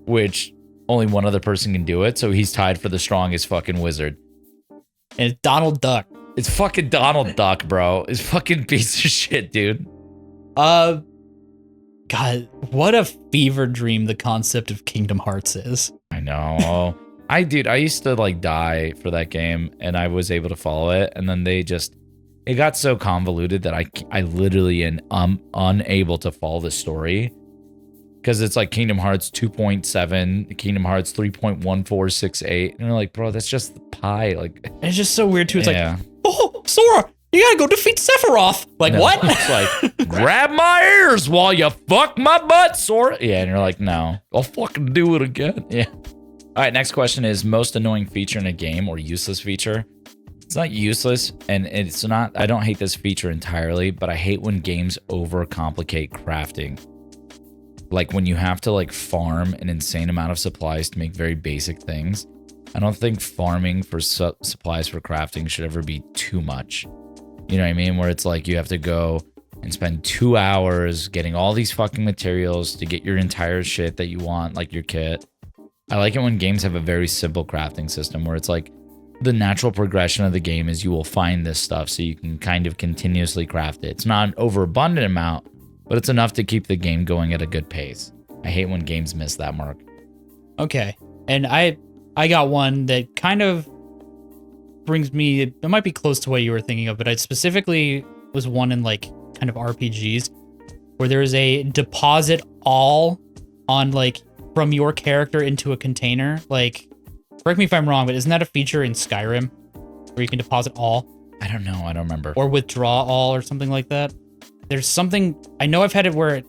which only one other person can do it. So he's tied for the strongest fucking wizard. And it's Donald Duck. It's fucking Donald Duck, bro. It's fucking piece of shit, dude. God, what a fever dream the concept of Kingdom Hearts is. I know. I used to like die for that game, and I was able to follow it, and then it got so convoluted that I literally am unable to follow the story, because it's like Kingdom Hearts 2.7, Kingdom Hearts 3.1468, and you're like, bro, that's just the pie. Like, and it's just so weird too. It's yeah. like, oh, Sora, you gotta go defeat Sephiroth. Like, no, what? It's like, grab my ears while you fuck my butt, Sora. Yeah, and you're like, no, I'll fucking do it again. Yeah. All right, next question is most annoying feature in a game or useless feature. It's not useless, and it's not, I don't hate this feature entirely, but I hate when games overcomplicate crafting. Like when you have to like farm an insane amount of supplies to make very basic things. I don't think farming for supplies for crafting should ever be too much. You know what I mean? Where it's like you have to go and spend 2 hours getting all these fucking materials to get your entire shit that you want, like your kit. I like it when games have a very simple crafting system where it's like the natural progression of the game is you will find this stuff so you can kind of continuously craft it. It's not an overabundant amount, but it's enough to keep the game going at a good pace. I hate when games miss that mark. Okay. And I got one that kind of brings me, it might be close to what you were thinking of, but I specifically was one in like kind of RPGs where there is a deposit all on like from your character into a container. Like, correct me if I'm wrong, but isn't that a feature in Skyrim where you can deposit all? I don't know. I don't remember. Or withdraw all or something like that. There's something, I know I've had it where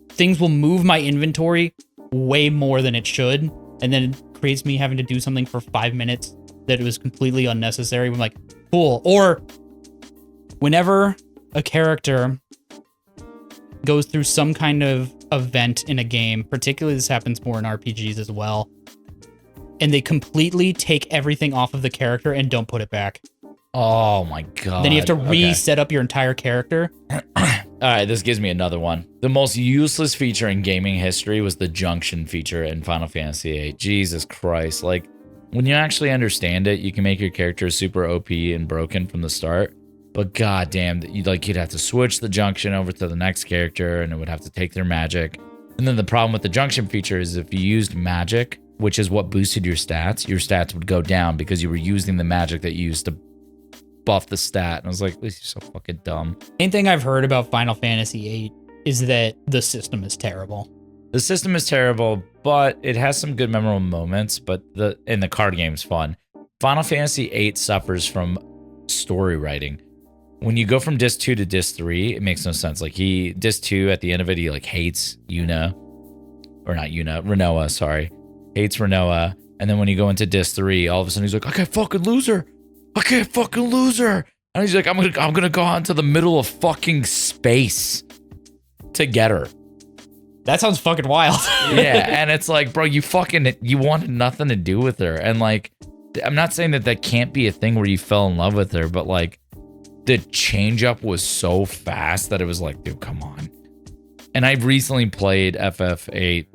things will move my inventory way more than it should. And then it creates me having to do something for 5 minutes that it was completely unnecessary. I'm like, cool. Or whenever a character goes through some kind of event in a game, particularly this happens more in RPGs as well, and they completely take everything off of the character and don't put it back. Oh my God. Then you have to reset up your entire character. All right, this gives me another one. The most useless feature in gaming history was the junction feature in Final Fantasy VIII. Jesus Christ. Like, when you actually understand it, you can make your character super OP and broken from the start. But goddamn, you'd have to switch the junction over to the next character, and it would have to take their magic. And then the problem with the junction feature is if you used magic, which is what boosted your stats would go down because you were using the magic that you used to buff the stat. And I was like, this is so fucking dumb. Main thing I've heard about Final Fantasy VIII is that the system is terrible. The system is terrible, but it has some good memorable moments, but the card game's fun. Final Fantasy VIII suffers from story writing. When you go from disc 2 to disc 3, it makes no sense. Like disc 2 at the end of it, he like hates Renoa, sorry. Hates Renoa. And then when you go into disc 3, all of a sudden he's like, I can't fucking lose her. And he's like, I'm gonna go out into the middle of fucking space to get her. That sounds fucking wild. Yeah, and it's like, bro, you wanted nothing to do with her. And like, I'm not saying that can't be a thing where you fell in love with her, but like, the change up was so fast that it was like, dude, come on. And I recently played FF8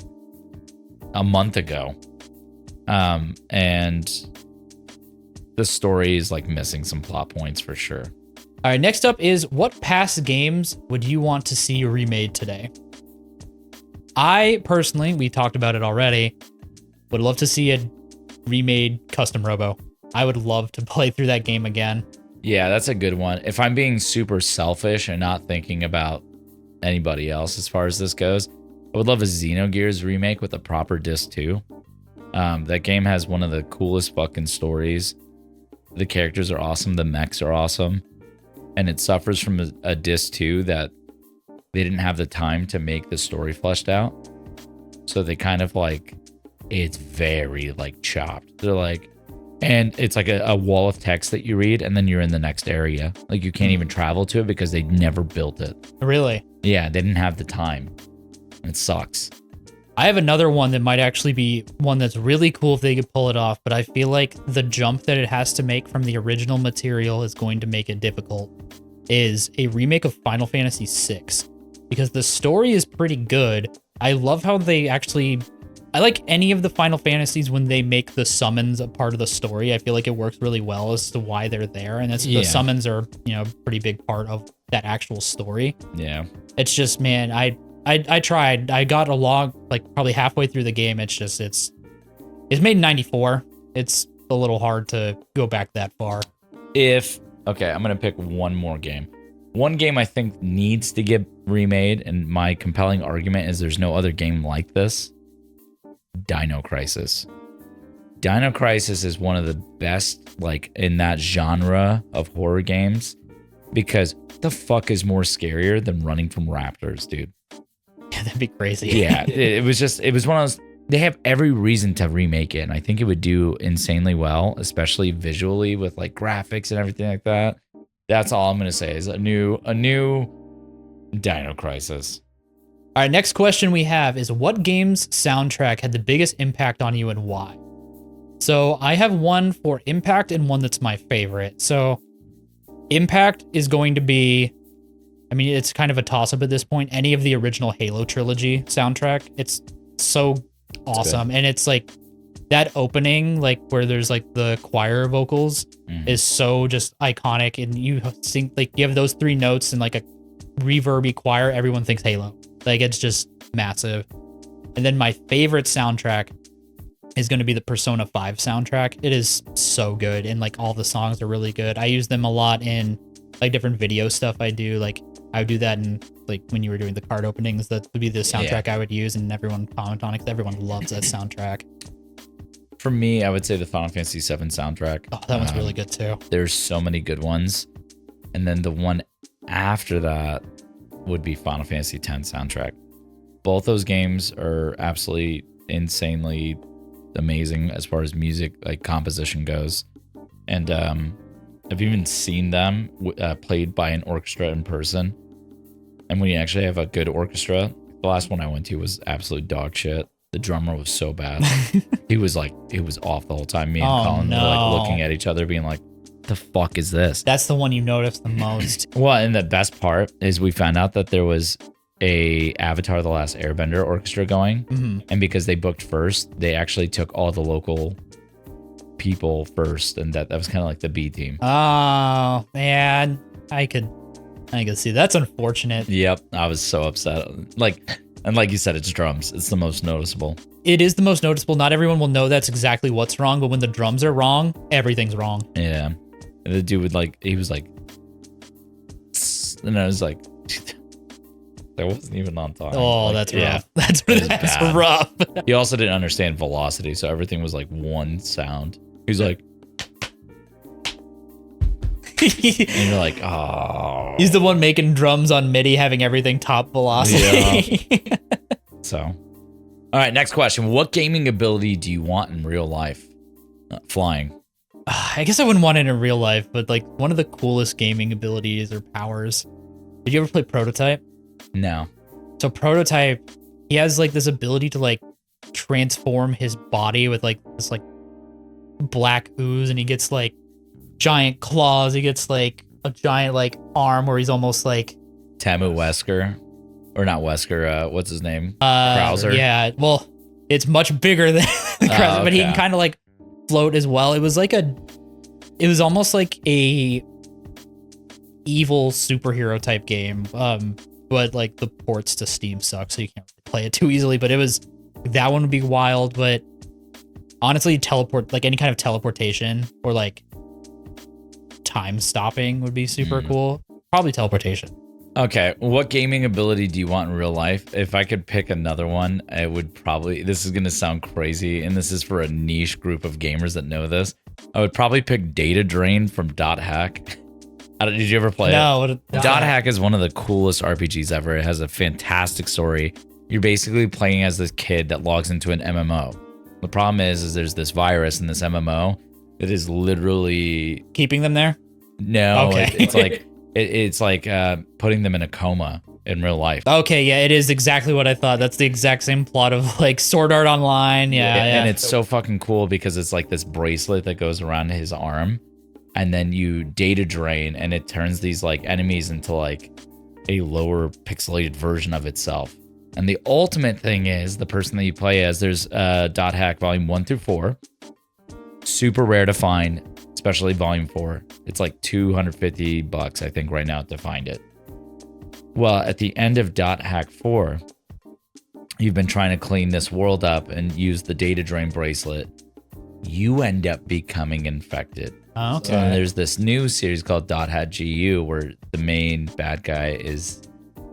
a month ago. And the story is like missing some plot points for sure. All right, next up is what past games would you want to see remade today? I personally, we talked about it already, would love to see a remade Custom Robo. I would love to play through that game again. Yeah, that's a good one. If I'm being super selfish and not thinking about anybody else as far as this goes, I would love a Xenogears remake with a proper disc 2. That game has one of the coolest fucking stories. The characters are awesome. The mechs are awesome. And it suffers from a disc 2 that they didn't have the time to make the story fleshed out. So they kind of like, it's very like chopped. They're like, and it's like a wall of text that you read and then you're in the next area. Like you can't even travel to it because they never built it. Really? Yeah, they didn't have the time. It sucks. I have another one that might actually be one that's really cool if they could pull it off, but I feel like the jump that it has to make from the original material is going to make it difficult, is a remake of Final Fantasy VI. Because the story is pretty good. I love how they actually... I like any of the Final Fantasies when they make the summons a part of the story. I feel like it works really well as to why they're there. And the summons are, a pretty big part of that actual story. Yeah. It's just, man, I tried. I got along like probably halfway through the game. It's just, it's made in 94. It's a little hard to go back that far. Okay, I'm going to pick one more game. One game I think needs to get remade, and my compelling argument is there's no other game like this. Dino Crisis. Dino Crisis is one of the best, like, in that genre of horror games, because what the fuck is more scarier than running from raptors, dude? Yeah, that'd be crazy. Yeah, it was one of those, they have every reason to remake it, and I think it would do insanely well, especially visually with, like, graphics and everything like that. That's all I'm going to say is a new Dino Crisis. All right, next question we have is what game's soundtrack had the biggest impact on you and why? So I have one for impact and one that's my favorite. So impact is going to be, I mean, it's kind of a toss-up at this point. Any of the original Halo trilogy soundtrack. It's so awesome. And it's like that opening, like where there's like the choir vocals is so just iconic. And you sing, like you have those 3 notes and like a reverby choir. Everyone thinks Halo. Like it's just massive. And then my favorite soundtrack is going to be the Persona 5 soundtrack. It is so good. And like all the songs are really good. I use them a lot in like different video stuff I do. Like I would do that in like when you were doing the card openings, that would be the soundtrack I would use and everyone comment on it because everyone loves that soundtrack. For me, I would say the Final Fantasy VII soundtrack. Oh, that one's really good too. There's so many good ones. And then the one after that would be Final Fantasy X soundtrack. Both those games are absolutely insanely amazing as far as music, like composition goes. And I've even seen them played by an orchestra in person. And when you actually have a good orchestra, the last one I went to was absolute dog shit. The drummer was so bad. He was off the whole time. Me and Colin were like looking at each other being like, the fuck is this? That's the one you noticed the most. Well, and the best part is we found out that there was a Avatar: The Last Airbender orchestra going. And because they booked first, they actually took all the local people first, and that was kind of like the B team. Oh man, I could see that's unfortunate. Yep, I was so upset. And like you said, it's drums. It's the most noticeable. It is the most noticeable. Not everyone will know that's exactly what's wrong, but when the drums are wrong, everything's wrong. Yeah, and the dude he was like, and I was like, that wasn't even on time. Oh, like, that's rough. That's rough. He also didn't understand velocity, so everything was like one sound. He's like, and you're like, oh. He's the one making drums on MIDI, having everything top velocity. Yeah. So, all right, next question. What gaming ability do you want in real life? Flying. I guess I wouldn't want it in real life, but like one of the coolest gaming abilities or powers. Did you ever play Prototype? No. So Prototype, he has like this ability to like transform his body with like this like black ooze, and he gets like giant claws. He gets like a giant like arm where he's almost like Tamu Wesker, or not Wesker. What's his name? Krauser. Yeah. Well, it's much bigger than Krauser, but he can kind of like float as well. It was almost like a evil superhero type game. But like the ports to Steam suck, so you can't really play it too easily. But that one would be wild. But honestly, like any kind of teleportation or like time stopping would be super cool. Probably teleportation. Okay, what gaming ability do you want in real life? If I could pick another one, I would probably, this is going to sound crazy, and this is for a niche group of gamers that know this. I would probably pick Data Drain from Dot Hack. Did you ever play it? No. Dot Hack is one of the coolest RPGs ever. It has a fantastic story. You're basically playing as this kid that logs into an MMO. The problem is there's this virus in this MMO that is literally keeping them there. No, okay. it's like putting them in a coma in real life. Okay, yeah, it is exactly what I thought. That's the exact same plot of like Sword Art Online. Yeah. And it's so fucking cool because it's like this bracelet that goes around his arm. And then you data drain, and it turns these like enemies into like a lower pixelated version of itself. And the ultimate thing is the person that you play as. There's Dot Hack Volume 1 through 4. Super rare to find, especially Volume 4. It's like $250, I think, right now to find it. Well, at the end of Dot Hack 4, you've been trying to clean this world up and use the data drain bracelet. You end up becoming infected. Oh, okay. So there's this new series called Dot Hack GU where the main bad guy is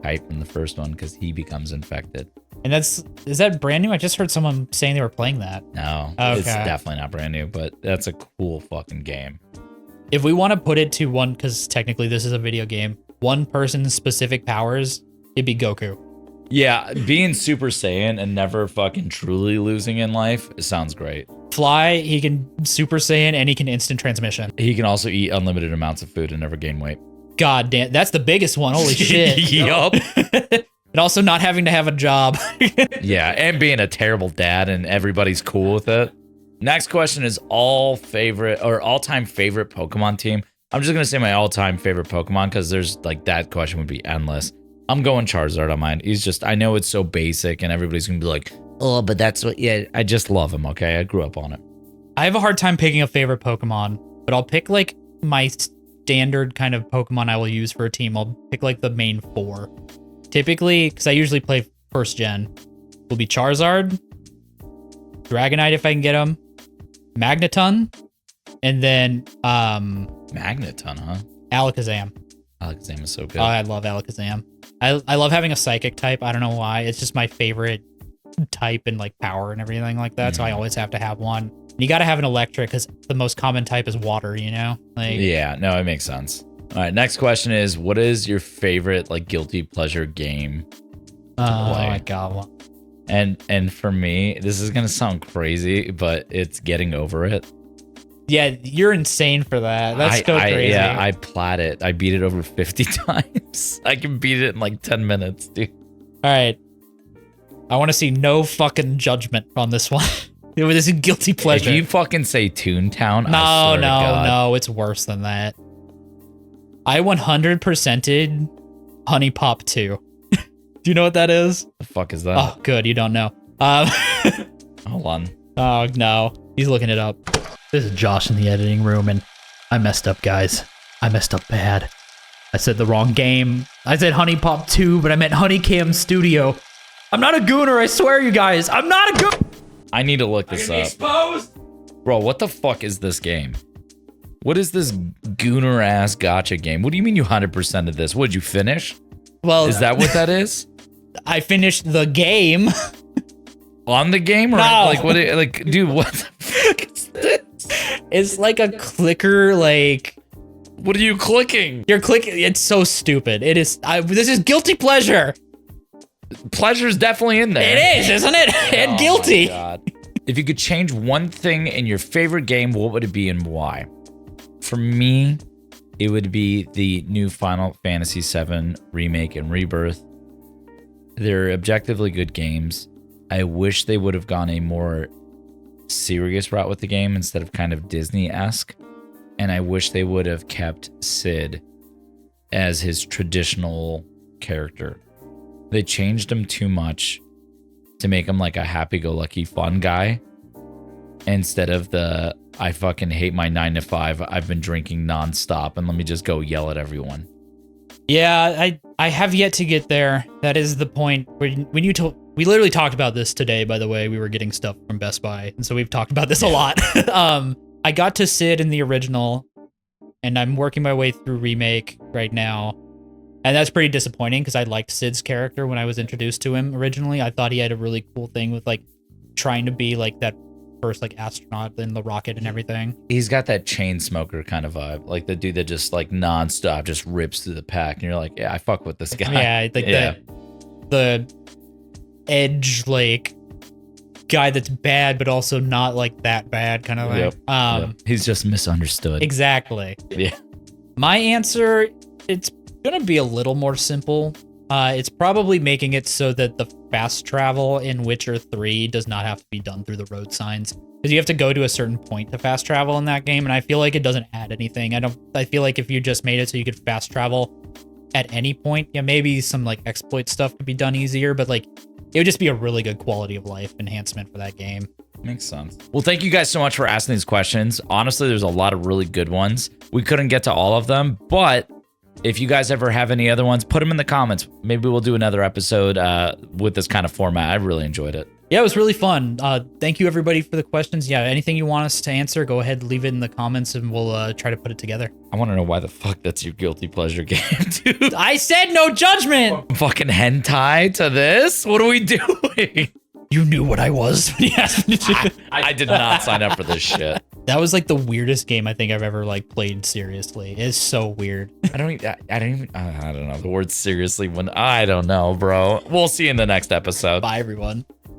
hyped in the first one because he becomes infected. And is that brand new? I just heard someone saying they were playing that. No, okay. It's definitely not brand new, but that's a cool fucking game. If we want to put it to one, because technically this is a video game, one person's specific powers, it'd be Goku. Yeah, being Super Saiyan and never fucking truly losing in life, it sounds great. Fly, he can Super Saiyan, and he can instant transmission. He can also eat unlimited amounts of food and never gain weight. God damn, that's the biggest one. Holy shit. Yup. and also not having to have a job. Yeah, and being a terrible dad and everybody's cool with it. Next question is all-time favorite Pokemon team. I'm just gonna say my all-time favorite Pokemon because there's like that question would be endless. I'm going Charizard on mine. He's just, I know it's so basic and everybody's gonna be like, oh, but that's what, yeah, I just love him, okay? I grew up on it. I have a hard time picking a favorite Pokemon, but I'll pick like my standard kind of Pokemon I will use for a team. I'll pick like the main 4. Typically, because I usually play first gen, will be Charizard, Dragonite if I can get him, Magneton, and then Magneton, huh? Alakazam. Alakazam is so good. Oh, I love Alakazam. I love having a psychic type. I don't know why. It's just my favorite type and like power and everything like that. So I always have to have one. And you got to have an electric because the most common type is water, you know? Like, yeah, no, it makes sense. All right, next question is, what is your favorite like guilty pleasure game to play? I got one. And for me, this is gonna sound crazy, but it's Getting Over It. Yeah, you're insane for that. That's so crazy. Yeah, I plat it. I beat it over 50 times. I can beat it in like 10 minutes, dude. All right. I want to see no fucking judgment on this one. This is guilty pleasure. If you fucking say Toontown, no, it's worse than that. I 100%ed Honey Pop 2. Do you know what that is? The fuck is that? Oh, good. You don't know. Hold on. Oh, no. He's looking it up. This is Josh in the editing room, and I messed up, guys. I messed up bad. I said the wrong game. I said Honey Pop 2, but I meant Honeycam Studio. I'm not a gooner, I swear, you guys. I'm not a gooner. I need to look this up. Exposed? Bro, what the fuck is this game? What is this gooner-ass gotcha game? What do you mean you 100%ed this? Would you finish? Well, is that what that is? I finished the game. On the game? Or no. Like, what? Like, dude, what the fuck is this? It's like a clicker, like... What are you clicking? You're clicking... It's so stupid. It is... This is guilty pleasure. Pleasure's definitely in there. It is, isn't it? And guilty. My God. If you could change one thing in your favorite game, what would it be and why? For me, it would be the new Final Fantasy VII Remake and Rebirth. They're objectively good games. I wish they would have gone a more serious route with the game instead of kind of Disney-esque. And I wish they would have kept Sid as his traditional character. They changed him too much to make him like a happy-go-lucky fun guy instead of the I fucking hate my 9 to 5. I've been drinking nonstop and let me just go yell at everyone. Yeah, I have yet to get there. That is the point. When you we literally talked about this today, by the way. We were getting stuff from Best Buy, and so we've talked about this a lot. I got to Sid in the original, and I'm working my way through Remake right now. And that's pretty disappointing because I liked Sid's character when I was introduced to him originally. I thought he had a really cool thing with like trying to be like that first like astronaut in the rocket and everything. He's got that chain smoker kind of vibe, like the dude that just like nonstop just rips through the pack, and you're like, yeah, I fuck with this guy. Yeah, like the edge like guy that's bad but also not like that bad kind of thing. Yep. He's just misunderstood. Exactly. Yeah. My answer, it's gonna be a little more simple. It's probably making it so that the fast travel in Witcher 3 does not have to be done through the road signs, because you have to go to a certain point to fast travel in that game, and I feel like it doesn't add anything. I feel like if you just made it so you could fast travel at any point, yeah, maybe some like exploit stuff could be done easier, but like it would just be a really good quality of life enhancement for that game. Makes sense. Well, thank you guys so much for asking these questions. Honestly, there's a lot of really good ones. We couldn't get to all of them, but if you guys ever have any other ones, put them in the comments. Maybe we'll do another episode with this kind of format. I really enjoyed it. Yeah, it was really fun. Thank you, everybody, for the questions. Yeah, anything you want us to answer, go ahead, leave it in the comments, and we'll try to put it together. I want to know why the fuck that's your guilty pleasure game, dude. I said no judgment! Fucking hentai to this? What are we doing? You knew what I was when you asked me to. I did not sign up for this shit. That was like the weirdest game I think I've ever like played seriously. It's so weird. I don't know the word seriously when I don't know, bro. We'll see you in the next episode. Bye, everyone.